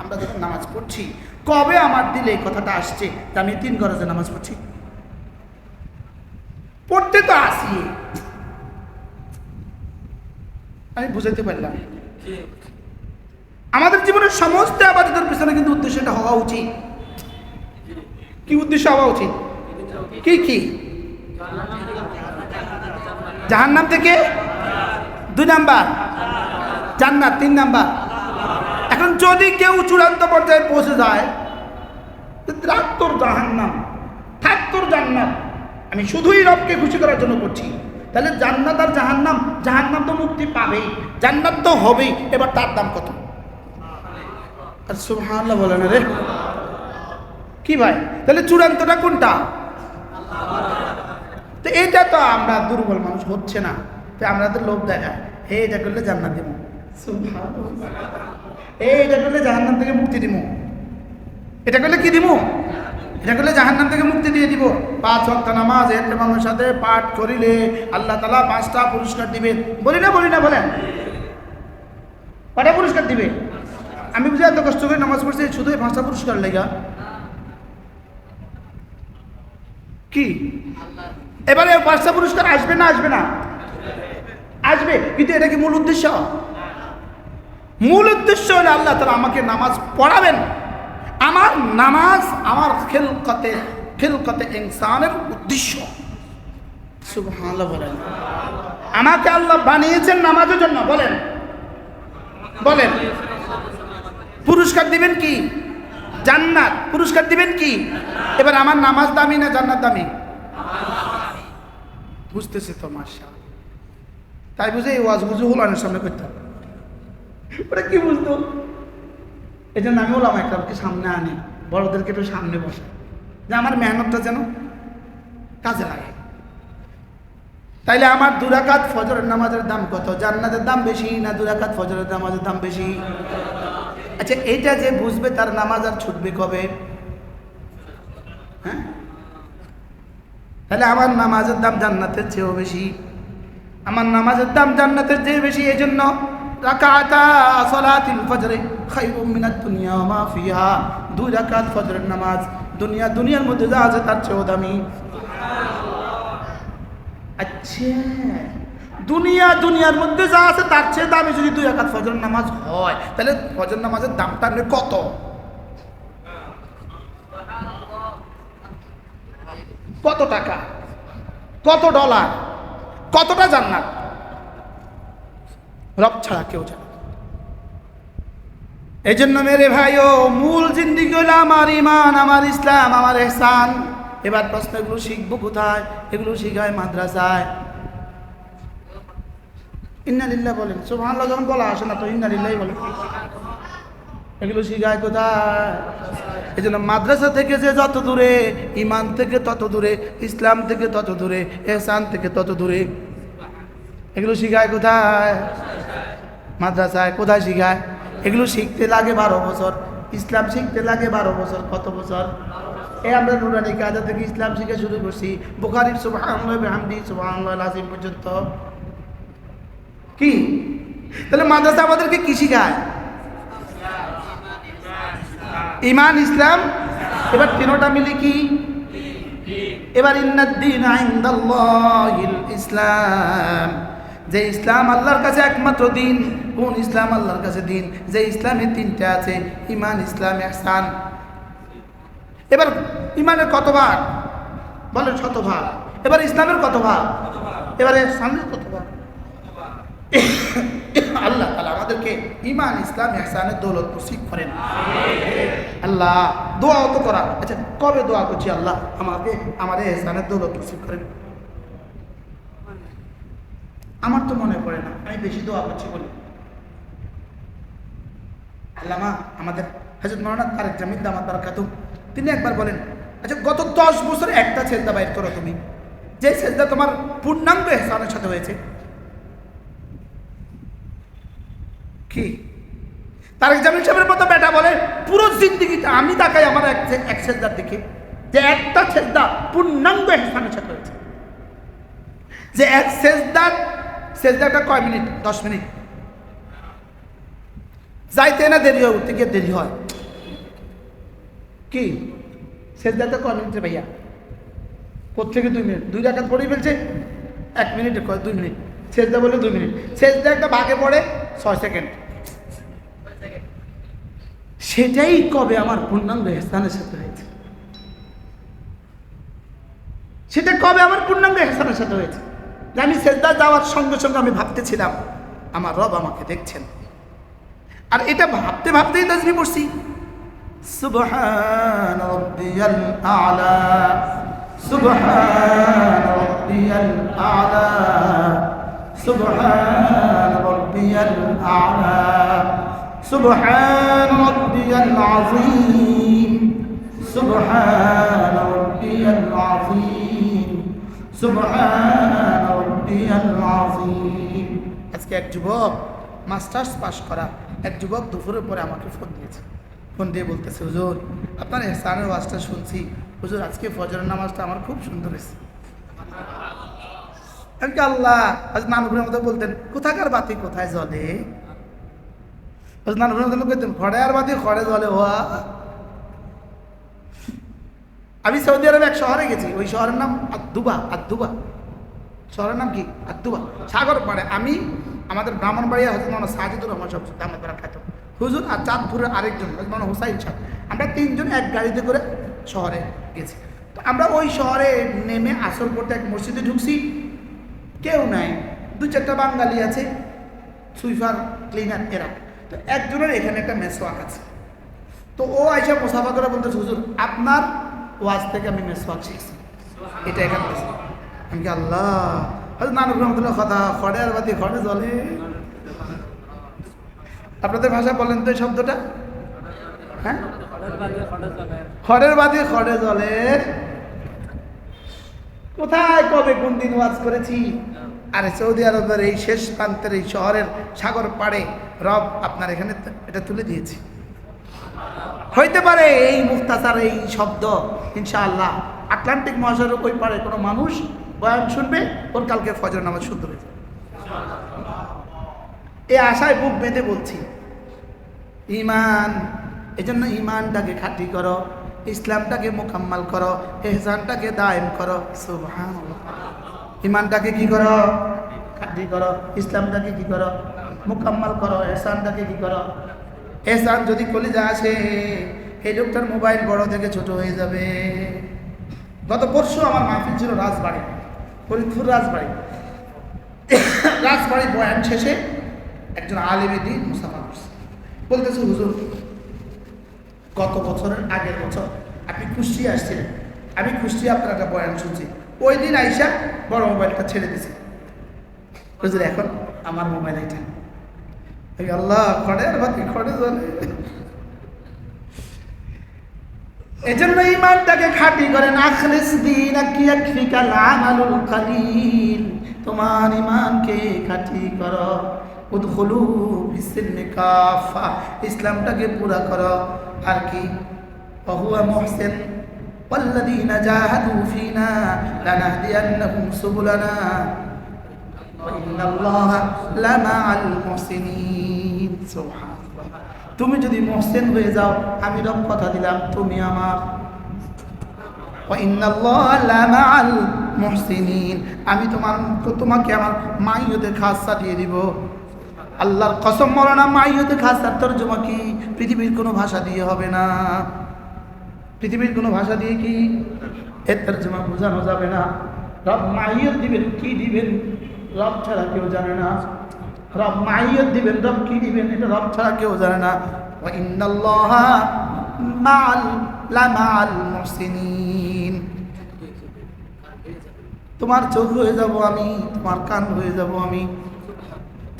আমরা যখন নামাজ পড়ছি, কবে আমার দিলে এই কথাটা আসছে যে আমি 3 গরজে নামাজ পড়ছি? পড়তে তো আসি, আমি বুঝাইতে পারলাম। আমাদের জীবনের সমস্ত আবাদতের পিছনে কিন্তু উদ্দেশ্যটা হওয়া উচিত। কি উদ্দেশ্য হওয়া উচিত? কি কি? জাহান্নাম থেকে 2 নাম্বার, জান্নাত 3 নাম্বার। এখন যদি কেউ চূড়ান্ত পর্যায়ে পৌঁছে যায়, রাত তোর জাহান্নাম, থাক তোর জান্নাত, আমি শুধুই রবকে খুশি করার জন্য করছি, তাহলে জান্নাত আর জাহান্নাম, জাহান্নাম তো মুক্তি পাবেই, জান্নাত তো হবেই। এবার তার দাম কত? আর সুবহানাল্লাহ বলেন রে কি ভাই? তাহলে চূড়ান্তটা কোনটা? তো এইটা তো আমরা দুর্বল মানুষ হচ্ছে না, তো আমরা তো লোভ দেখায়, হে এটা করলে জান্নাত দিব, এটা করলে জাহান্নাম থেকে মুক্তি দিব, এটা করলে কি দিব? এটা করলে জাহান্নাম থেকে মুক্তি দিয়ে দিব। 5 ওয়াক্ত নামাজ ইমামের সাথে পাঠ করিলে আল্লাহ তাআলা 5টা পুরস্কার দিবেন। বলি না বলেন কয়টা পুরস্কার দিবে? আমি বুঝি এত কষ্ট করে নামাজ পড়ছি শুধু 5টা পুরস্কার লেগা কি? এবারে 5টা পুরস্কার আসবে না আসবে না? আসবে। কিন্তু এটা কি মূল উদ্দেশ্য? মূল উদ্দেশ্য হলো আল্লাহ তাআলা আমাকে নামাজ পড়াবেন। আমার নামাজ আমার খিলকতে ইনসানের উদ্দেশ্য। সুবহানাল্লাহ বলেন। আমাকে আল্লাহ বানিয়েছেন নামাজের জন্য। বলেন বলেন। পুরস্কার দিবেন কি? জান্নাত। পুরস্কার দিবেন কি? এবার আমার নামাজ দামি না জান্নাত দামি? বুঝতেছে তো মাশাআল্লাহ। তাই বুঝে এই ওয়াজ বুঝু ওলামার সামনে করতাম, ওরা কি বুঝতো? এই জন্য আমি ওলামা একরামকে সামনে আনি, বড়দেরকে একটু সামনে বসে, যে আমার মেহনতটা যেন কাজে লাগে। তাইলে আমার 2 রাকাত ফজরের নামাজের দাম কত? জান্নাতের দাম বেশি না 2 রাকাত ফজরের নামাজের দাম বেশি? আচ্ছা, এইটা যে বুঝবে তার নামাজ আর ছুটবে কবে? হ্যাঁ, তাহলে আমার নামাজের দাম জান্নাতের চেয়েও বেশি। আমার নামাজের দাম জান্নাতের চেয়ে বেশি। এই জন্য রাকাতা সালাতিল ফজরে খায়রুম মিনাদ দুনিয়া ওয়া মা ফিহা, 2 রাকাত ফজরের নামাজ দুনিয়ার মধ্যে যা আছে তার চেয়েও দামি। আচ্ছা, দুনিয়ার মধ্যে যা আছে তার চেয়ে দামি যদি 2 রাকাত ফজরের নামাজ হয়, তাহলে ফজর নামাজের দামটা কত? কত টাকা? কত ডলার? কতটা জান্নাত? রব ছাড়া কেউ জানে। এই জন্য মেরে ভাইও মূল জিন্দিগি হলো আমার ইমান, আমার ইসলাম, আমার ইহসান। এবার প্রশ্ন, এগুলো শিখবো কোথায়? এগুলো শিখায় মাদ্রাসায়। ইন্নালিল্লাহ বলেন, সুবহানাল্লাহ যখন বলা আসে না তো ইন্নালিল্লাহি বলেন। এগুলো শিখায় কোথায়? এই জন্য মাদ্রাসা থেকে যে যত দূরে, ইমান থেকে তত দূরে, ইসলাম থেকে তত দূরে, ইহসান থেকে তত দূরে। এগুলো শিখায় কোথায়? মাদ্রাসায়। কোথায় শিখায়? এগুলো শিখতে লাগে 12 বছর, ইসলাম শিখতে লাগে 12 বছর। কত বছর? আমরা নুরানি কায়দা থেকে ইসলাম শিখে শুরু করছি, বুখারীর সুবহানাল্লাহি ওয়া বিহামদিহি সুবহানাল্লাহিল আযীম পর্যন্ত। কি তাহলে মাদ্রাসা আমাদেরকে কি শিখায়? ইমান, ইসলাম। এবার তিনটা মিলে কি? এবার ইন্নাদ-দীনা ইনদাল্লাহিল ইসলাম। যে ইসলাম আল্লাহর কাছে একমাত্র দিন। কোন ইসলাম আল্লাহর কাছে দিন? যে ইসলামে 3টা আছে, ইমান, ইসলাম, ইহসান। এবার ইমানের কত ভাগ? বলেন 100 ভাগ। এবার ইসলামের কত ভাগ? এবারে ইহসানের কত ভাগ? আল্লাহ তাআলা আমাদেরকে ইমান, ইসলাম, ইহসানের দৌলত নসিব করেন। আল্লাহ দোয়া তো করা। আচ্ছা, কবে দোয়া করছি আল্লাহ আমাকে আমাদের ইহসানের দৌলত নসিব করেন? আমার তো মনে পড়ে না, আমি বেশি দোয়া করছি বলি। আল্লামা আমাদের হযরত মাওলানা তারেক জামিল দামাত বারাকাতুহু তিনি একবার বলেন, আচ্ছা গত 10 বছর একটা সেজদা বাইর করো তুমি, যে সেজদা তোমার পূর্ণাঙ্গ ইহসানের সাথে হয়েছে। কি? তারেক জামিল সাহেবের মতো বেটা বলে, পুরো জিন্দেগিটা আমি তাকাই আমার এক সেজদার দিকে, যে একটা সেজদা পূর্ণাঙ্গ ইহসানের সাথে হয়েছে। যে এক সেজদাটা কয় মিনিট? 10 মিনিট। যাইতে না দেরি হয়, উঠতে গিয়ে দেরি হয়। কি সেজদাটা কয় মিনিটে ভাইয়া? কোত্থেকে 2 মিনিট? 2 রাকাত পড়েই ফেলছে 1 মিনিটে, কয় 2 মিনিট। সেজদা বলে 2 মিনিট। সেজদা একটা ভাগে পড়ে 6 সেকেন্ড। সেটাই কবে আমার পূর্ণাঙ্গ ইহসানের সাথে হয়েছে? সেটা কবে আমার পূর্ণাঙ্গ ইহসানের সাথে হয়েছে? যে আমি সেজদা যাওয়ার সঙ্গে সঙ্গে আমি ভাবতেছিলাম আমার রব আমাকে দেখছেন। আর এটা ভাবতে ভাবতেই তাসবিহ পড়ছি, সুবহান রাব্বিয়াল আ'লা, সুবহান রাব্বিয়াল আ'লা, সুবহান রাব্বিয়াল আ'লা, সুবহান রাব্বিয়াল আযীম, সুবহান রাব্বিয়াল আযীম, সুবহান রাব্বিয়াল আযীম। আজকে এক যুবক মাস্টার্স পাস করা এক যুবক দুপুরের পরে আমাকে ফোন দিয়েছে। ফোন দিয়ে বলতেছে, হুজুর আপনার ইহসানের ওয়াজটা শুনছি, হুজুর আজকে ফজরের নামাজটা আমার খুব সুন্দর হয়েছে। আমি কি আল্লাহ, আজ নানুপুরের মতো বলতেন কোথাকার বাতি কোথায় জ্বলে। নানুপুরের মতো বলতেন খড়ে আর বাতি খড়ে জ্বলে। হওয়া আমি সৌদি আরবে এক শহরে গেছি, ওই শহরের নাম আদ্দুবা। আদ্দুবা শহরের নাম কি? আদ্দুবা, সাগর পাড়ে। আমি আমাদের ব্রাহ্মণবাড়িয়া হযরত মাওলানা সাজিদুর রহমান সাহেব দামাত বারাকাতুহু হুজুর, আর চাঁদপুরের আরেকজন হযরত মাওলানা হুসাইন সাহেব, আমরা 3 জন এক গাড়িতে করে শহরে গেছি। তো আমরা ওই শহরে নেমে আসর করতে এক মসজিদে ঢুকছি, কেউ নাই, 2-4টা বাঙালি আছে, সুইপার ক্লিনার এরা। তো একজনের এখানে একটা মেসওয়াক আছে। তো ও আইসা মুসাফা করে বলতেছে, হুজুর আপনার ওয়াজ থেকে আমি মেসওয়াক শিখছি, এটা এখানে আছে। আমি কি আল্লাহ, নানুর রহমতুল্লাহ কথা, খড়ে আর বাতি খড়ে জ্বলে। আপনাদের ভাষা বলেন তো এই শব্দটা? হ্যাঁ, খড়ের বাতি খড়ে জ্বলে। কোথায় কবে কোন দিন ওয়াজ করেছি? আরে সৌদি আরবের এই শেষ প্রান্তের এই শহরের সাগর পাড়ে রব আপনার এখানে এটা তুলে দিয়েছি। হইতে পারে এই মুখতাসার এই শব্দ ইনশাআল্লাহ আটলান্টিক মহাসাগরের ওই পারে কোনো মানুষ বয়ান শুনবে, ওর কালকে ফজর নামাজ সুন্দর হয়েছে। এই আশায় বুক বেঁধে বলছি, ইমান, এজন্য ইমানটাকে খাঁটি করো, ইসলামটাকে মোকাম্মাল করো, ইহসানটাকে দায়েম করো। সুবহানাল্লাহ। ইমানটাকে কি করো? খাঁটি করো। ইসলামটাকে কি করো? মোকাম্মাল করো। ইহসানটাকে কি করো? ইহসান যদি কলিজা আসে, এই লোকটার মোবাইল বড় থেকে ছোট হয়ে যাবে। গত পরশু আমার মাহফিল ছিল রাজবাড়ি, ফরিদপুর রাজবাড়ি। রাজবাড়ি বয়ান শেষে একজন আলেমে দিন মুসাফা করছে, বলতেছে হুজুর গত বছরের আগের বছর আপনি কুষ্টিয়া আসছিলেন, আমি কুষ্টিয়া আপনার একটা বয়ান শুনছি, ওই দিন আইসা বড় মোবাইলটা ছেড়ে দিছে, হুজুর এখন আমার মোবাইল এটা। আল্লাহ খড়ে আর বাকি খড়ে চলে। এজন্য ঈমানটাকে খাঁটি করেন, আখলিস দীনাকা ইয়াকফিকাল আমালুল কালিল, তোমার ঈমানকে খাঁটি করো। উদখুলু ফিস-সিলমি কাফা, ইসলামটাকে পুরা করো। আর কি ওয়াহুয়া মুহসিন ওয়াল্লাযীনা জাহাদু ফীনা লানাহদিয়ান্নাহুম সুবুলানা ওয়া ইন্নাল্লাহা লামাআল মুহসিনিন। সুবহানাল্লাহ। তুমি যদি মুহসিন হয়ে যাও, আমি রব কথা দিলাম তুমি আমার। ওয়া ইন্নাল্লাহা লামাআল মুহসিনিন, আমি তোমাকে আমার মাইয়তে খাসা দিয়ে দিব। আল্লাহর কসম, মাওলানা মাইয়তে খাসার তরজমা কি পৃথিবীর কোনো ভাষা দিয়ে হবে না, পৃথিবীর কোনো ভাষা দিয়ে কি এর তরজমা বোঝানো যাবে না। রব মাইয়ত দিবেন, কি দিবেন রব ছাড়া কেউ জানে না। রব মাইয়ত দিবেন, রব কি দিবেন এটা রব ছাড়া কেউ জানে না। ওয়া ইন্নাল্লাহা লামাআল মুহসিনিন, তোমার চোখ হয়ে যাব আমি, তোমার কান হয়ে যাব আমি।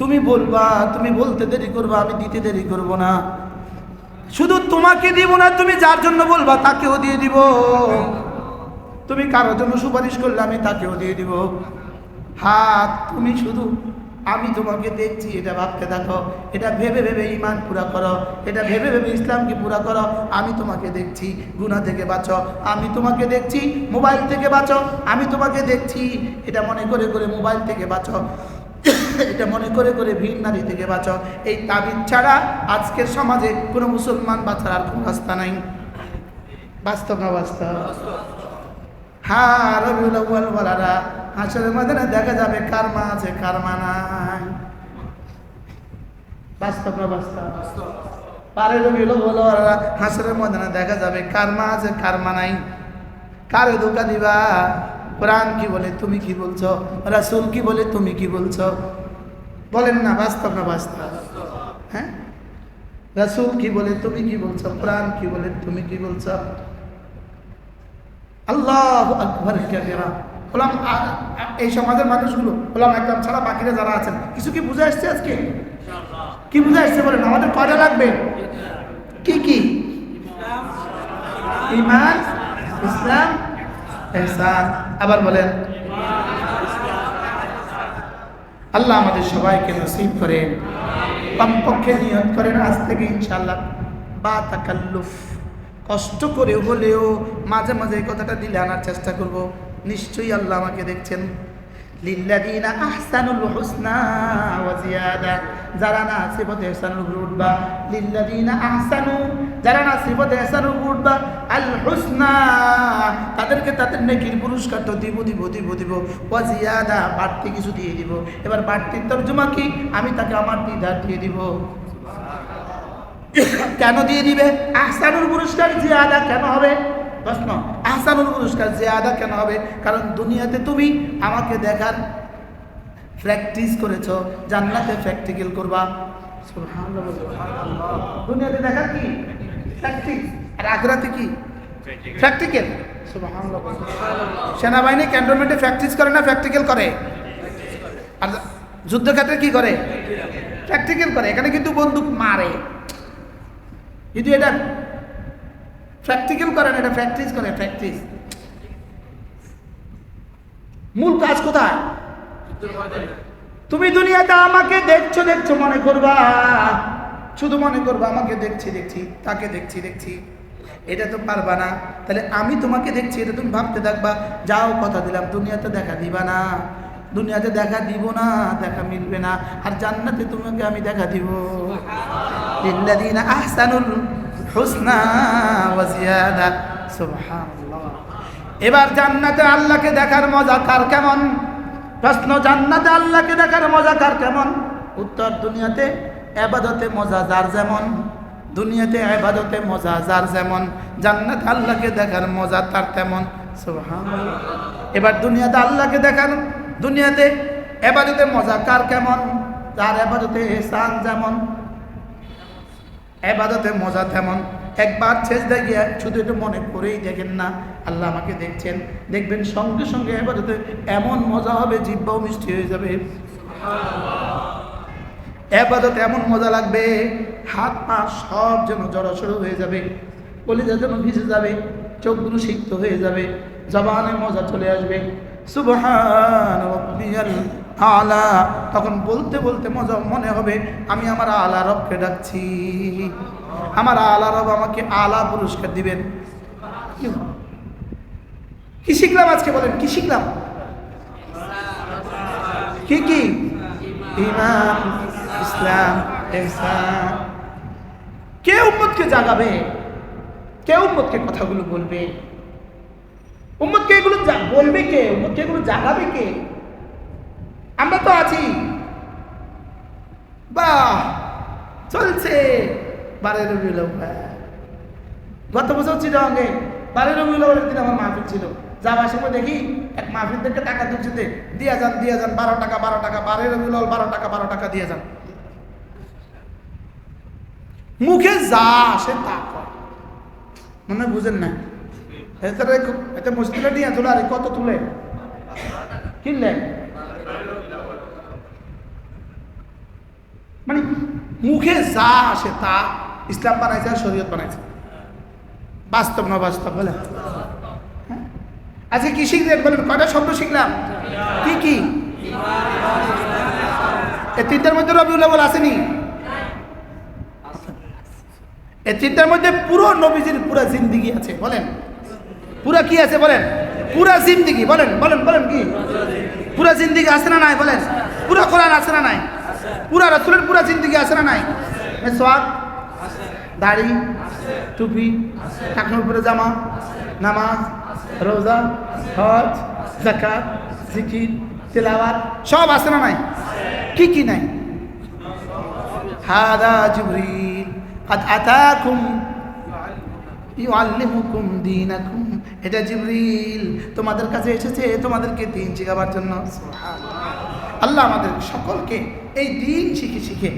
তুমি বলবা, তুমি বলতে দেরি করবা, আমি দিতে দেরি করব না। শুধু তোমাকে দিব না, তুমি যার জন্য বলবা তাকেও দিয়ে দিব। তুমি কারোর জন্য সুপারিশ করলে আমি তাকেও দিয়ে দিব। হাত তুমি শুধু আমি তোমাকে দেখছি এটা ভাবতে থাকো, এটা ভেবে ভেবে ঈমান পুরা করো, এটা ভেবে ভেবে ইসলামকে পুরা করো। আমি তোমাকে দেখছি, গুনাহ থেকে বাঁচো। আমি তোমাকে দেখছি, মোবাইল থেকে বাঁচো। আমি তোমাকে দেখছি, এটা মনে করে করে মোবাইল থেকে বাঁচো, এটা মনে করে করে ভিন নারী থেকে বাঁচো। এই তাবিজ ছাড়া আজকের সমাজে কোনো মুসলমান বাঁচার আর কোনো রাস্তা নাই। বাস্তব না বাস্তব? হ্যাঁ, রবিউল আউয়াল ওয়ালারা হাসরের ময়দানে দেখা যাবে কার মা আছে কার মা নাই। বাস্তব না বাস্তব? পারে রবিউল আউয়াল ওয়ালারা হাসরের ময়দানে দেখা যাবে কার মা আছে কার মা নাই। কারে ধোঁকা দিবা? কোরআন কি বলে তুমি কি বলছো, রাসূল কি বলে তুমি কি বলছো? বলেন না, বাস্তব না বাস্তব? হ্যাঁ, রাসূল কি বলে তুমি কি বলছো, কোরআন কি বলে তুমি কি বলছো? আল্লাহু আকবার কাবীরা। বললাম এই সমাজের মানুষগুলো, বললাম একদম ছাড়া বাকিরা যারা আছেন, কিছু কি বুঝে আসছে আজকে? কি বুঝে আসছে বলেন? আমাদের কয়টা লাগবে? কি কি? ঈমান, ইসলাম, ইহসান। আবার বলেন। আল্লাহ আমাদের সবাইকে নসিব করেন। কমপক্ষে নিয়ত করেন আজ থেকে ইনশাআল্লাহ বা তাকাল্লুফ, কষ্ট করে হলেও মাঝে মাঝে এই কথাটা দিলে আনার চেষ্টা করব। নিশ্চয়ই আল্লাহ আমাকে দেখছেন। লিল্লাযীনা আহসানুল হুসনা ওয়া জিয়াদা, যারা না সিফাতে ইহসানুল উপর উঠবা। লিল্লাযীনা আহসানু, যারা না সিফাতে ইহসানুল উপর উঠবা, আল হুসনা, তাদেরকে তাদের নেকির পুরস্কার তো দিব দিব দিব দিব। ওয়া জিয়াদা, বাড়তি কিছু দিয়ে দিব। এবার বাড়তির তরজমা কি? আমি তাকে আমার দিদার দিয়ে দিব। কেন দিয়ে দিবে? আহসানুল পুরস্কার জিয়াদা কেন হবে? প্রশ্ন, আহসানুল পুরস্কার জিয়াদা কেন হবে? কারণ দুনিয়াতে তুমি আমাকে দেখার প্র্যাকটিস করেছো, জান্নাতে প্র্যাকটিক্যাল করবা। সুবহানাল্লাহ। দুনিয়াতে দেখার কি প্র্যাকটিস, আর আখিরাতে কি প্র্যাকটিক্যাল। সুবহানাল্লাহ। সেনাবাহিনী ক্যান্টনমেন্টে প্র্যাকটিস করে না প্র্যাকটিক্যাল করে? আর যুদ্ধক্ষেত্রে কি করে? প্র্যাকটিক্যাল করে। এখানে কিন্তু বন্দুক মারে, কিন্তু এটা প্র্যাকটিক্যাল করে না, এটা প্র্যাকটিস করে। প্র্যাকটিস মূল কাজ কোথায়? তুমি দুনিয়াতে আমাকে দেখছো দেখছো মনে করবা, শুধু মনে করবা আমাকে দেখছি দেখছি, তাকে দেখছি দেখছি, এটা তো পারবা না। তাহলে আমি তোমাকে দেখছি এটা তুমি ভাবতে থাকবা। যাও, কথা দিলাম দুনিয়াতে দেখা দিবা না, দুনিয়াতে দেখা দিব না, দেখা মিলবে না। আর জান্নাতে তোমাকে আমি দেখা দিব। লিল্লাযীনা আহসানুল হুসনা ওয়া জিয়াদা। সুবহানাল্লাহ। এবার জান্নাতে আল্লাহকে দেখার মজা কার কেমন? প্রশ্ন, জান্নাতে আল্লাহকে দেখার মজা কার কেমন? উত্তর, দুনিয়াতে ইবাদতে মজা যার যেমন, দুনিয়াতে ইবাদতে মজা যার যেমন, জান্নাতে আল্লাহকে দেখার মজা তার তেমন। সুবহানাল্লাহ। এবার দুনিয়াতে আল্লাহকে দেখার, দুনিয়াতে ইবাদতে মজা কার কেমন? যার ইবাদতে এহসান যেমন, ইবাদতে মজা তেমন। একবার সেজদা গিয়া শুধু একটু মনে করেই দেখেন না আল্লাহ আমাকে দেখছেন, দেখবেন সঙ্গে সঙ্গে ইবাদতে এমন মজা হবে, জিহ্বাও মিষ্টি হয়ে যাবে। ইবাদত এমন মজা লাগবে, হাত পা সব যেন জড়সড় হয়ে যাবে, কলিজা যেন ভিজে যাবে, চোখগুলো সিক্ত হয়ে যাবে, জবানে মজা চলে আসবে। সুবহান রাব্বিয়াল আলা। তখন বলতে বলতে মজা মনে হবে আমি আমার আলা রবকে ডাকছি, আমার আলা রব আমাকে আলা পুরস্কার দিবেন। কি শিখলাম আজকে বলেন, কি শিখলাম? কি কি? ঈমান, ইসলাম, ইহসান। কে উম্মতকে জাগাবে? কে উম্মতকে কথাগুলো বলবে? উম্মতকে এগুলো বলবে কে? উম্মতকে এগুলো জাগাবে কে? আমরা তো আছি, বাহ চলছে 12 রবিউল আউয়াল। গত বছর চিটাগাঙ্গে 12 রবিউল আউয়ালের দিন আমার মাহফিল ছিল। যাওয়ার সময় দেখি এক মাহফিল থেকে টাকা তুলছে, দিয়ে যান 12 টাকা 12 টাকা, 12 রবিউল আউয়াল 12 টাকা 12 টাকা দিয়ে যান। মুখে যা আসে তা কর, মনে বুঝেন না? এতে মুশকিল নিয়ে তোলা, আর কত তুলে কিনলে, মানে মুখে যা আসে তা। ইসলাম বানাইছে আর শরীয়ত বানাইছে, বাস্তব না বাস্তব বলে। আজকে কি শিখলেন বলেন? কয়টা শব্দ শিখলাম? কি কি? এই তিনটার মধ্যে রবিউল আউয়াল আসেনি? এই তিনটার মধ্যে পুরো নবীজির পুরা জিন্দিগি আছে, বলেন পুরা কি আছে বলেন? পুরা জিন্দিগি, বলেন বলেন বলেন কি? পুরা জিন্দিগি আছে না নাই বলেন? পুরা কোরআন আছে না নাই? পুরা রাসূলের পুরা জিন্দিগি আছে না নাই? মিসওয়াক, দাড়ি, টুপি, টাকনোর উপরে জামা, নামাজ, রোজা, হজ, যাকাত, জিকির, তিলাওয়াত সব আছে না নাই? কি কি নাই? হাদা জিবরিল قد আতাকুম ইউআল্লিমুকুম দীনাকুম। এটা জিবরিল তোমাদের কাছে এসেছে তোমাদেরকে দ্বীন শেখাবার জন্য। সুবহানাল্লাহ। আল্লাহ আমাদের সকলকে এই দ্বীন শিখে শিখে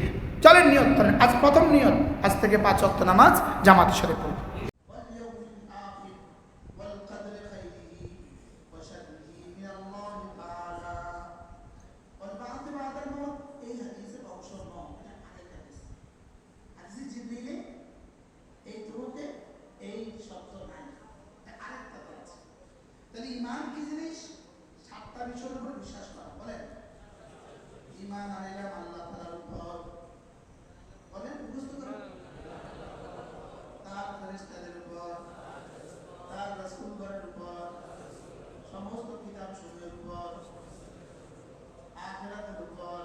চলেন। নিয়ত করেন, আজ প্রথম নিয়ত, আজ থেকে 5 ওয়াক্ত নামাজ জামাতের সাথে পড়ব। ঈমান কি জিনিস? 7টা বিষয়ের উপর বিশ্বাস করা, বলেন। ঈমান আনলাম আল্লাহ তাআলার উপর, বলেন মুখস্থ করেন। তার ফেরেশতাদের উপর, তার রাসূলগণের উপর, সমস্ত কিতাব সমূহের উপর, আখিরাতের উপর,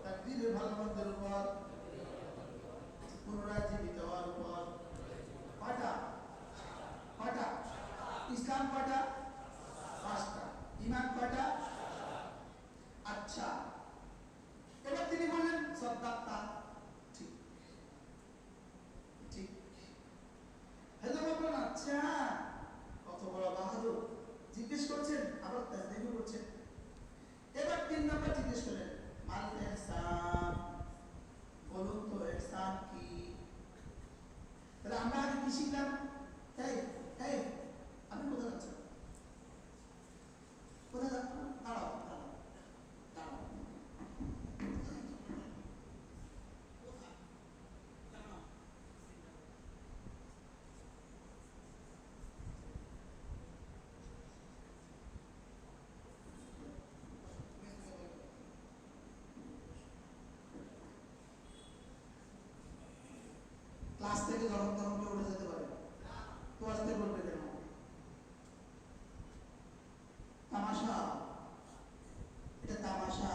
তাকদীরের ভালো মন্দের উপর, পুনরায় জীবিত হওয়ার উপর। কয়টা? কয়টা? ইসলাম কয়টা? 5টা। ঈমান কয়টা? আচ্ছা, এবার তিনি বললেন সাদাক্তা, ঠিক ঠিক। হেদায়েত বললেন আচ্ছা কত বড় বাহাদুর, জিজ্ঞেস করছেন আবার তাসদীক করছেন। এবার 3 নাম্বার জিজ্ঞেস করলেন মাল ইহসান, বলুন তো ইহসান কি? তাহলে আমরা আগে কি শিখলাম? এই এই আপনি কোথায় যাচ্ছেন? কোথায় যাচ্ছেন? দাঁড়াও দাঁড়াও দাঁড়াও। ক্লাস থেকে যখন তখন কেউ উঠে যেতে পারে, তো আসতে বলবে কেন? তামাশা, এটা তামাশা।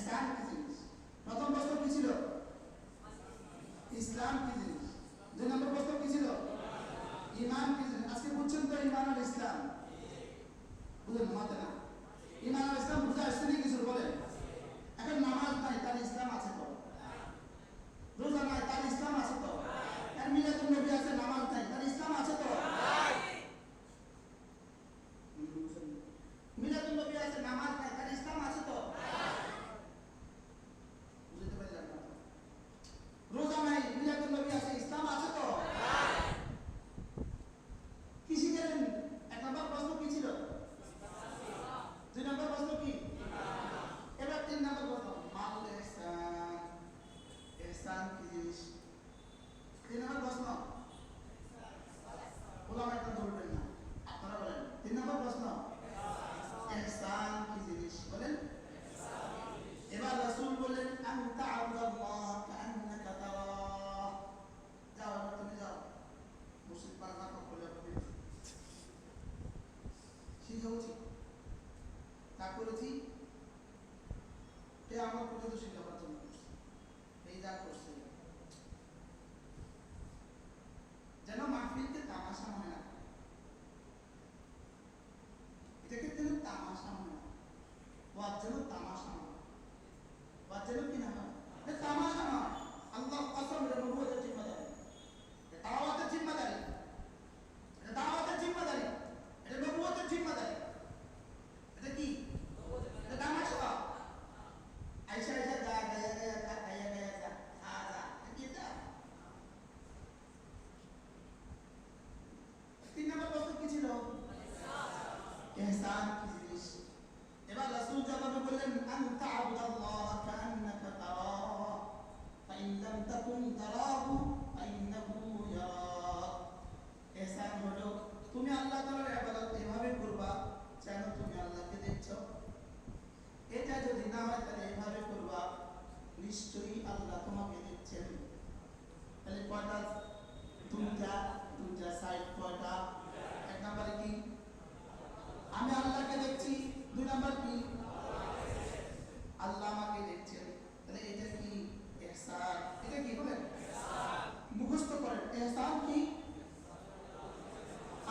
ইহসান কি জিনিস? প্রথম প্রশ্ন কি ছিল? ইসলাম কি জিনিস? 2 নম্বর প্রশ্ন কি ছিল? ঈমান কি জিনিস? আজকে বুঝছেন তো ঈমান আর ইসলাম? বুঝেন মাতে না? ঈমান আর ইসলাম বুঝে আসছে না কিছু বলেন? এখন নামাজ নাই তার ইসলাম আছে তো? রোজা নাই তার ইসলাম আছে তো? আর মিলাদুন নবী আছে নামাজ নাই তার ইসলাম আছে তো? মিলাদুন নবী আছে নামাজ নাই তার ইসলাম আছে তো? বুঝতে পারলাম না? রোজা নাই মিলাদুন নবী আছে ইসলাম আছে তো? কি শিখেলেন? 1 নম্বর প্রশ্ন কি ছিল? 2 নম্বর প্রশ্ন কি? এবার 3 নম্বর প্রশ্ন মাল ইহসান। ইহসান কি জিনিস? 3 নম্বর প্রশ্ন ওলামা একদম বলবেন না, আপনারা বলেন। 3 নম্বর প্রশ্ন ইহসান কি জিনিস? বলেন। এবার রাসূল বললেন আন তা'বুদাল্লাহ কাআন্নাকা তারাহ। যাও এবার তুমি যাও মসজিদ পার না করলে হবে শিখাচ্ছি তা করেছি আমার পর্যন্ত শিখাবার জন্য করছে এই যা করছে যেন মাহফিলকে তামাশা মনে না করে, এটাকে যেন তামাশা মনে না, ওয়াজ যেন তামাশা নয়, ওয়াজ যেন কি না হয় তামাশা নয়। আল্লাহ কসম এটা নবুয়তের জিম্মাদারি, এটা দাওয়াতের জিম্মাদারি, এটা দাওয়াতের জিম্মাদারি, এটা নবুয়তের জিম্মাদারি। এটা কি? এটা তামাশা। আইসা আইসা গা গায়া গায়া খা গায়া গায়া যা খা যা কি এটা? 3 নম্বর প্রশ্ন কি ছিল? ইহসান কি জিনিস? এবার রাসূল জবাবে বললেন আন তা'বুদাল্লাহ কাআন্নাকা তারাহু ফাইন লাম তাকুন তারাহু ফাইন্নাহু ইয়ারাক। ইহসান হলো তুমি আল্লাহ তাআলার ইবাদত এভাবে করবা যেন তুমি আল্লাহকে দেখছো। এটা যদি না হয় তাহলে এভাবে করবা নিশ্চয়ই আল্লাহ তোমাকে দেখছেন। তাহলে কয়টা? দুইটা সাইড কয়টা? 1 নম্বরে কি? আমি আল্লাহকে দেখছি। 2 নম্বর কি? আল্লাহ আমাকে দেখছেন। তাহলে এটা কি? ইহসান। এটা কি বলেন? ইহসান। মুখস্থ করেন ইহসান কি?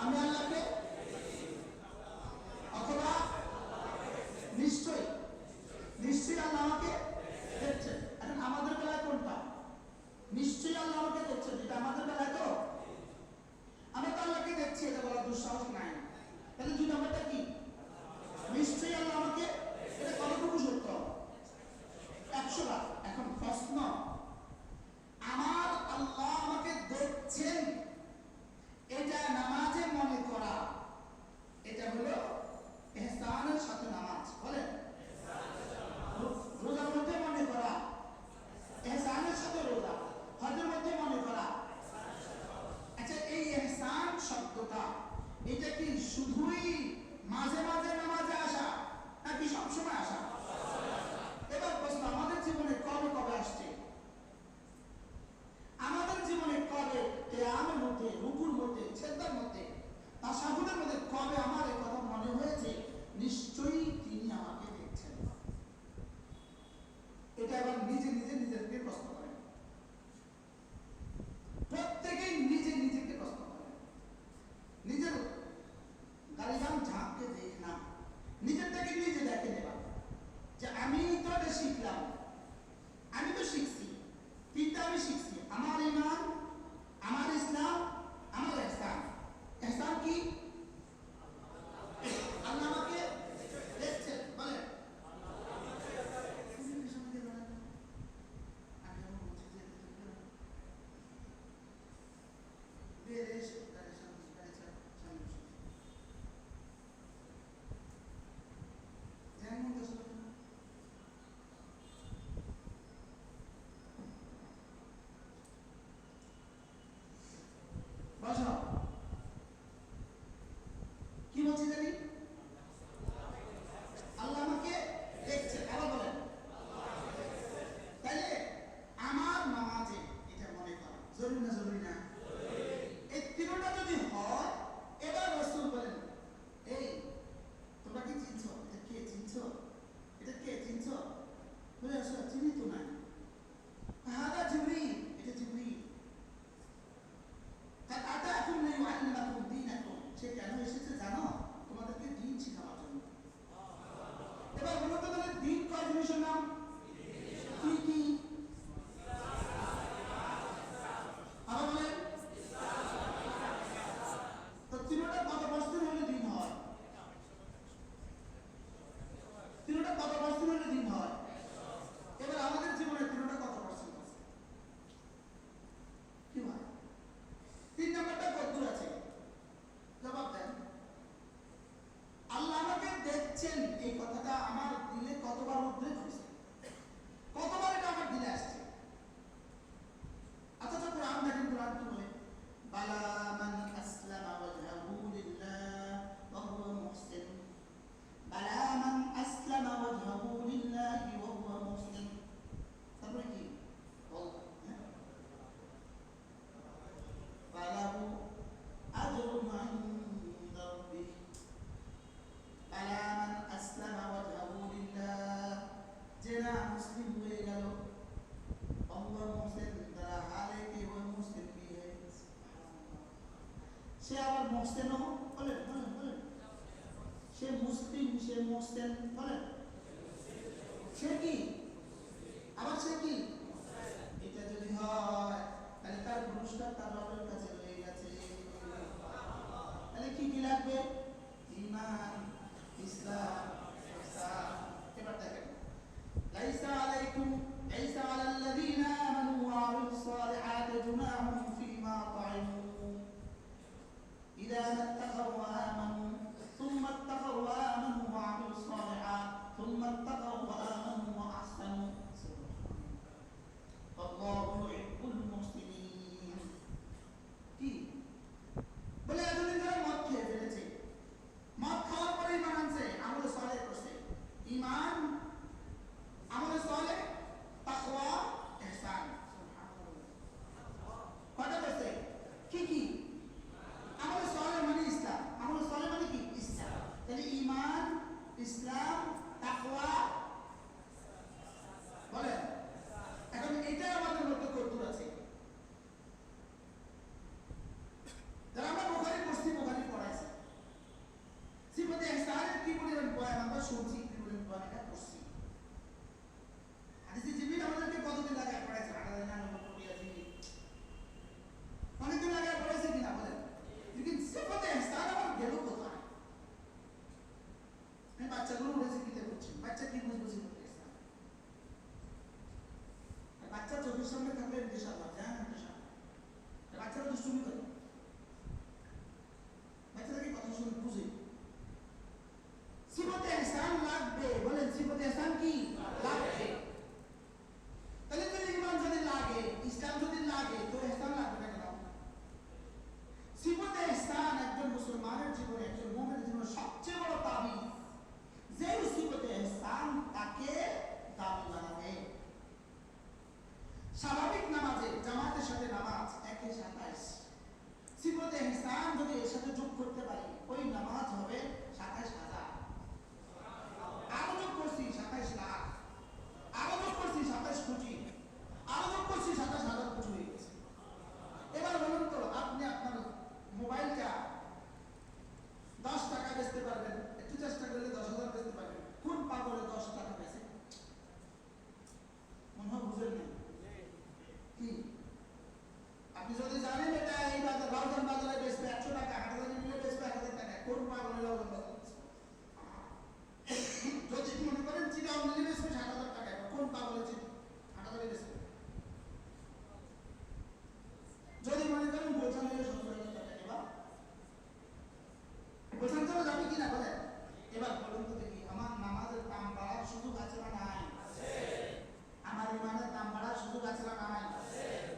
আমি আল্লাহকে অথবা নিশ্চয়ই নিশ্চয়ই আল্লাহ আমাকে দেখছেন। এখন আমাদের বেলায় কোনটা? নিশ্চয়ই আল্লাহ আমাকে দেখছেন, এটা আমাদের বেলায় তো আমরা তো আল্লাহকে দেখছি, এটা বলার দুঃসাহস নাই। তাহলে 2 নম্বরটা কি? নিশ্চয়ই আল্লাহ আমাকে, এটা কতটুকু সত্য? 100 বার। এখন প্রশ্ন, আমার আল্লাহ আমাকে দেখছেন এটা নামাজে মনে করা, এটা হলো ইহসানের সাথে নামাজ। বলেন রোজার মধ্যে চিনি তো নাই। হাদা জিবরিল, এটা জিবরিল। আতাকুম লিউআল্লিমাকুম দীনাকুম, সে কেন এসেছে জানো? তোমাদেরকে দ্বীন শেখানোর জন্য। এবার বলো তো তাহলে দ্বীন কয় জিনিসের নাম? কি কি? আরো বলেন। তো তিনটা কত বছর হলে দ্বীন হয়? তিনটা কত বছর হলে দ্বীন হয়? এবার আমাদের জীবনে তিনটা কত পার্সেন্ট আছে? কি ভাই? 3 নাম্বারটা কতদূর আছে? জবাব দেন। আল্লাহ আমাকে দেখছেন, এই কথাটা আমার দিলে কতবার উদ্রেক হয়েছে, কতবার এটা আমার দিলে আসছে। আচ্ছা তো কোরআন দেখেন, কোরআন কি বলে? বালা মান আসলামা ওয়াজহাহু লিল্লাহ ওয়া হুয়া মুহসিন, বালা মান আসলামা ওয়াজহাহু লিল্লাহি ওয়া হুয়া মুহসিন। তারপরে কি বল? ফালাহু আজরুন ইনদা রাব্বিহি, বালা মান আসলামা ওয়াজহাহু লিল্লাহ, যে না মুসলিম হয়ে গেল, अल्लाह मुहसिन তারা হালে কি ওই মুসলিম কি है, সে আবার মুহসিন বলেন বলেন বলেন, সে মুসলিম, সে মুহসিন বলেন, সে কি আবার সে কি? এটা যদি হয় তাহলে তার পুরস্কার তার রবের কাছে রয়ে গেছে। তাহলে কি কি লাগবে? ঈমান, ইসলাম, ইহসান। এবার দেখেন, লাইসা আলাইকুম ليس على الذين آمنوا وعملوا الصالحات جناح فيما طعموا إذا ما اتقوا وآمنوا ثم اتقوا وآمنوا وعملوا الصالحات ثم اتقوا وآمنوا وأحسنوا والله يحب المحسنين। কি বলে এতদিন ধরে মদ খেয়ে ফেলেছে, মদ খাওয়ার পরে ঈমান আনছে, আমলে সালেহ করছে, ঈমান আমলে সালেহ তাকওয়া ইহসান। সুবহানাল্লাহ, কয়টা বলছে? কি কি? আমলে সালেহ মানে ইসলাম, আমলে সালেহ মানে কি? ইসলাম। তাহলে ঈমান, ইসলাম, তাকওয়া বলেন। এখন এটাই আমাদের মধ্যে কতদূর আছে? যারা আমরা বুখারী পড়ছি, বুখারী পড়াইছি, সিফাতে ইহসানের কি বলেন বয়ান আমরা শুনছি, কি বলেন বয়ান এটা পড়ছি। হাদিসে জিবরিল আমাদেরকে কতদিন আগে পড়াইছে? 8,999 জিবরিল অনেকদিন আগে পড়াইছে কিনা বলেন? কিন্তু সিফাতে ইহসান আমার গেল কোথায়? আমি বাচ্চাগুলো উঠেছে কিতে করছি, বাচ্চা কি বুঝবো সিফাতে ইহসান? বাচ্চা চোখের সামনে থাকলে ইনশাআল্লাহ জান, ইনশাআল্লাহ বাচ্চারা দুষ্টুমি করে, বাচ্চারা কি কথা শুনে বুঝে। সিফাতে ইহসান লাগবে, বলেন সিফাতে ইহসান কি লাগবে? তাহলে যদি ঈমান যদি লাগে, ইসলাম যদি লাগে, তো ইহসান লাগবে না কেন? সিফাতে ইহসান একজন মুসলমানের জীবনে, একজন মুমিনের জীবনে সবচেয়ে বড় তাবিজ। যে সিফাতে ইহসান তাকে দামি বানাবে। স্বাভাবিক নামাজে জামাতের সাথে নামাজ 1/27, সিফাতে ইহসান যদি এর সাথে যোগ করতে পারি, ওই নামাজ হবে 27,000। আরো যোগ করছি 27 লাখ, আরো যোগ করছি 27 কোটি, আরো যোগ করছি 27,000 কোটি হয়ে গেছে। এবার বলুন তো, আপনি আপনার মোবাইলটা 10 টাকা বেচতে পারবেন, একটু চেষ্টা করলে 10,000 বেচতে পারবেন। কোন পাগলে 10 টাকা বেচে? মনে হয় বুঝেন না কি? আপনি যদি জানেন এটা এই বাজার রাউজান বাজারে বেচবে 100 টাকা, হাটাজারি মিলে বেচবে 1000 টাকা, কোন পাগলে রাউজান বাজারে বেচবে? যদি মনে করেন চিটাও মিলে বেচবে 60,000 টাকা, কোন পাগলে চিঠি হাটাজারি বেচবে? যদি মনে করেন বোঝা মিলে 70,000 টাকা, এবার বোঝান চলে যাবে কিনা বলেন? এবার বলুন তো দেখি, আমার নামাজের দাম বাড়ার সুযোগ আছে না নাই? আমার ইমানের দাম বাড়ার সুযোগ আছে না নাই?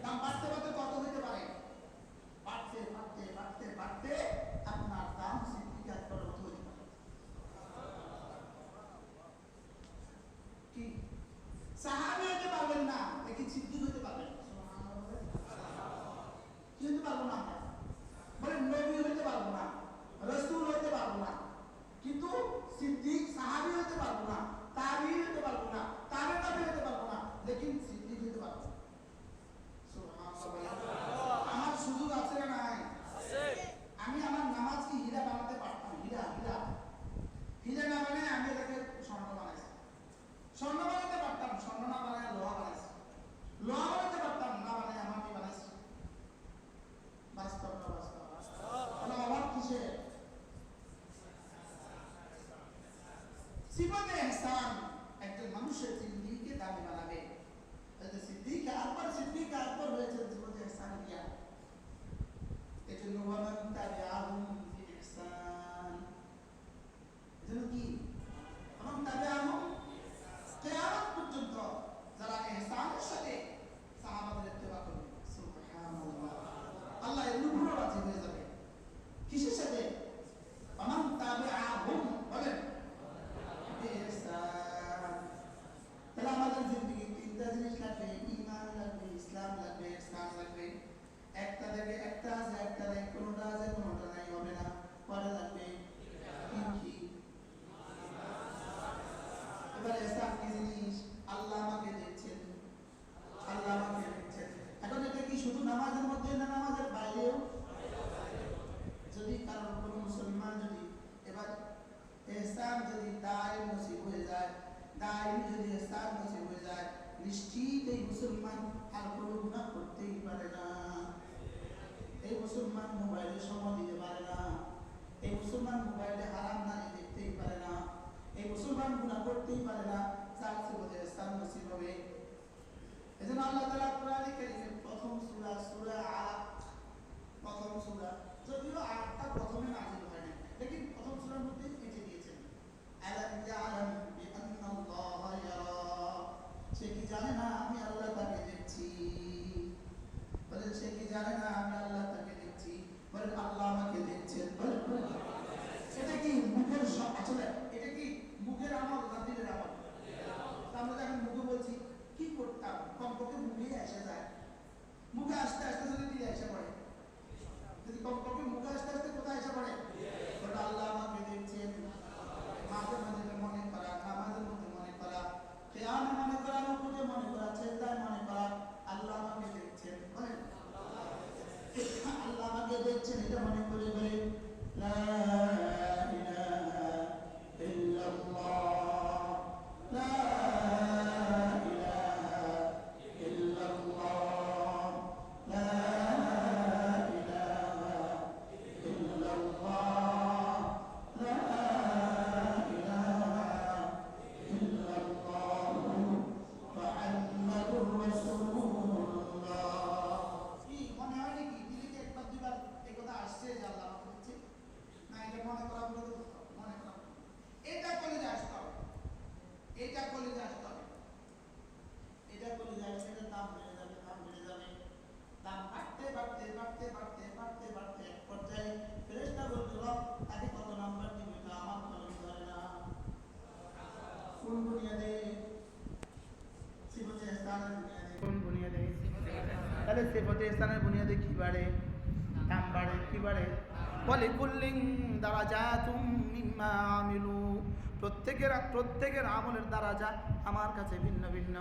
দাম বাড়তে বাড়তে কত হতে পারে? বাড়তে বাড়তে বাড়তে বাড়তে আপনার দাম সিদ্দিক আকবর মতো হতে পারে। কি সাহাবী হতে পারবেন না, দেখি সিদ্দিক হতে পারবেন। কি হতে পারবো না? বলেন নবী হতে পারবো না, রাসূল হতে পারবো না, কিন্তু সিদ্দিক সাহাবী হতে পারবো না, তাবী হতে পারবো না, তাবে তাবী হতে পারবো না, লোহা বানাতে পারতাম না, মানে আমি বানাইছি। বাস্তব না বাস্তব? তাহলে অভাব কিসে? সিফাতে ইহসান একজন মানুষের জিন্দেগিকে দামি বানাবে। সিদ্দিক আকবর হয়েছে সিফাতে ইহসান দিয়া। এজন্য ওয়ামান তাবিআহুম বিইহসান, এজন্য কি ওয়ামান তাবিআহুম কিয়ামত পর্যন্ত যারা ইহসানের সাথে সাহাবাদের ইত্তেবা করবে, সুবহানাল্লাহ, আল্লাহ এর উপর রাজি হয়ে যাবে। কিসের সাথে? ওয়ামান তাবিআহুম, বলেন বিইহসান। তাহলে আমাদের জিন্দেগি তিনটা জিনিস লাগবে, ঈমান লাগবে, ইসলাম লাগবে, ইহসান লাগবে। একটা থেকে একটা আছে, একটা নাই, কোনোটা আছে কোনোটা নাই, হবে না। পরে লাগবে কি? এবারে ইহসান কি জিনিস? আল্লাহ আমাকে দেখছেন, আল্লাহ আমাকে দেখছেন। এখন এটা কি শুধু নামাজের মধ্যে না নামাজের বাইরেও? যদি কারণ কোনো মুসলমান যদি এবার ইহসান যদি দায়ম নসিব হয়ে যায়, দায়ম যদি ইহসান নসিব হয়ে যায়, নিশ্চিত এই মুসলমান আর কোনো গুনাহ করতেই পারে না। এই মুসলমান মোবাইলে সময় দিতে পারে না, এই মুসলমান মোবাইলে হারাম নারী দেখতেই পারে না, এই মুসলমান গুনাহ করতেই পারে না। যার জীবনে ইহসান নসিব হবে। এজন্য আল্লাহ তাআলা কোরআনে কারীমের প্রথম সূরা সূরা আলাক, প্রথম সূরা, যদিও আয়াতটা প্রথমে নাযিল হয় না, लेकिन প্রথম সূরার মধ্যে এসে দিয়েছেন আলাম ইয়ালাম বিআন্নাল্লাহ ইয়ারা, সে কি জানে না আমি আল্লাহ তাকে দেখছি। বলেন সে কি জানে না আমি আল্লাহ তাকে দেখছি। বলেন আল্লাহ আমাকে দেখছেন। বলেন এটা কি মুখের আসলে এটা কি মুখের আমল না দিলের আমল? আমরা যখন মুখে বলছি কি করতাম, কমপক্ষে মুখে এসে যায়। মুখে আসতে আসতে যদি দিলে এসে পড়ে, যদি কমপক্ষে মুখে আসতে আসতে কোথায় এসে পড়ে? ওটা আল্লাহ আমাকে দেখছেন। মাঝে মাঝে মনে করা, নামাজের মধ্যে মনে করা, কিয়ামে মনে করা, রুকুতে মনে করা, সিজদায় মনে করা, আল্লাহ আমাকে দেখছেন। বলেন আল্লাহ আমাকে দেখছেন, এটা মনে করে বলে লা ইলাহা ইল্লাল্লাহ, লা ইলাহা ইল্লাল্লাহ, লা ইলাহা ইল্লাল্লাহ, লা ইলাহা ইল্লাল্লাহ মুহাম্মাদুর রাসূলুল্লাহ। কি মনে হয় নাকি দিলে কি একবার দুইবার এই কথা আসছে যে আল্লাহ আমাকে দেখছে? না, এটা মনে করা বলে মনে করা, এটা কলেজে আসতে হবে, এটা কলেজে আসতে হবে, এটা কলেজে আসলে এটার দাম বেড়ে যাবে, দাম বেড়ে যাবে, দাম বাড়তে বাড়তে বাড়তে বাড়তে বাড়তে বাড়তে এক পর্যায়ে ফেরেশতা বলতে রব তাকে কত নাম্বার দিবে, তা আমার কলম ধরে না। কোন বুনিয়াদে? সিফাতে ইহসানের বুনিয়াদে। কোন বুনিয়াদে? তাহলে সিফাতে ইহসানের বুনিয়াদে কি বাড়ে? দাম বাড়ে। কি বাড়ে? ওয়ালিকুল্লিন দারাজাতুম মিম্মা আমিলু, প্রত্যেকের আমলের দারাজা আমার কাছে ভিন্ন ভিন্ন।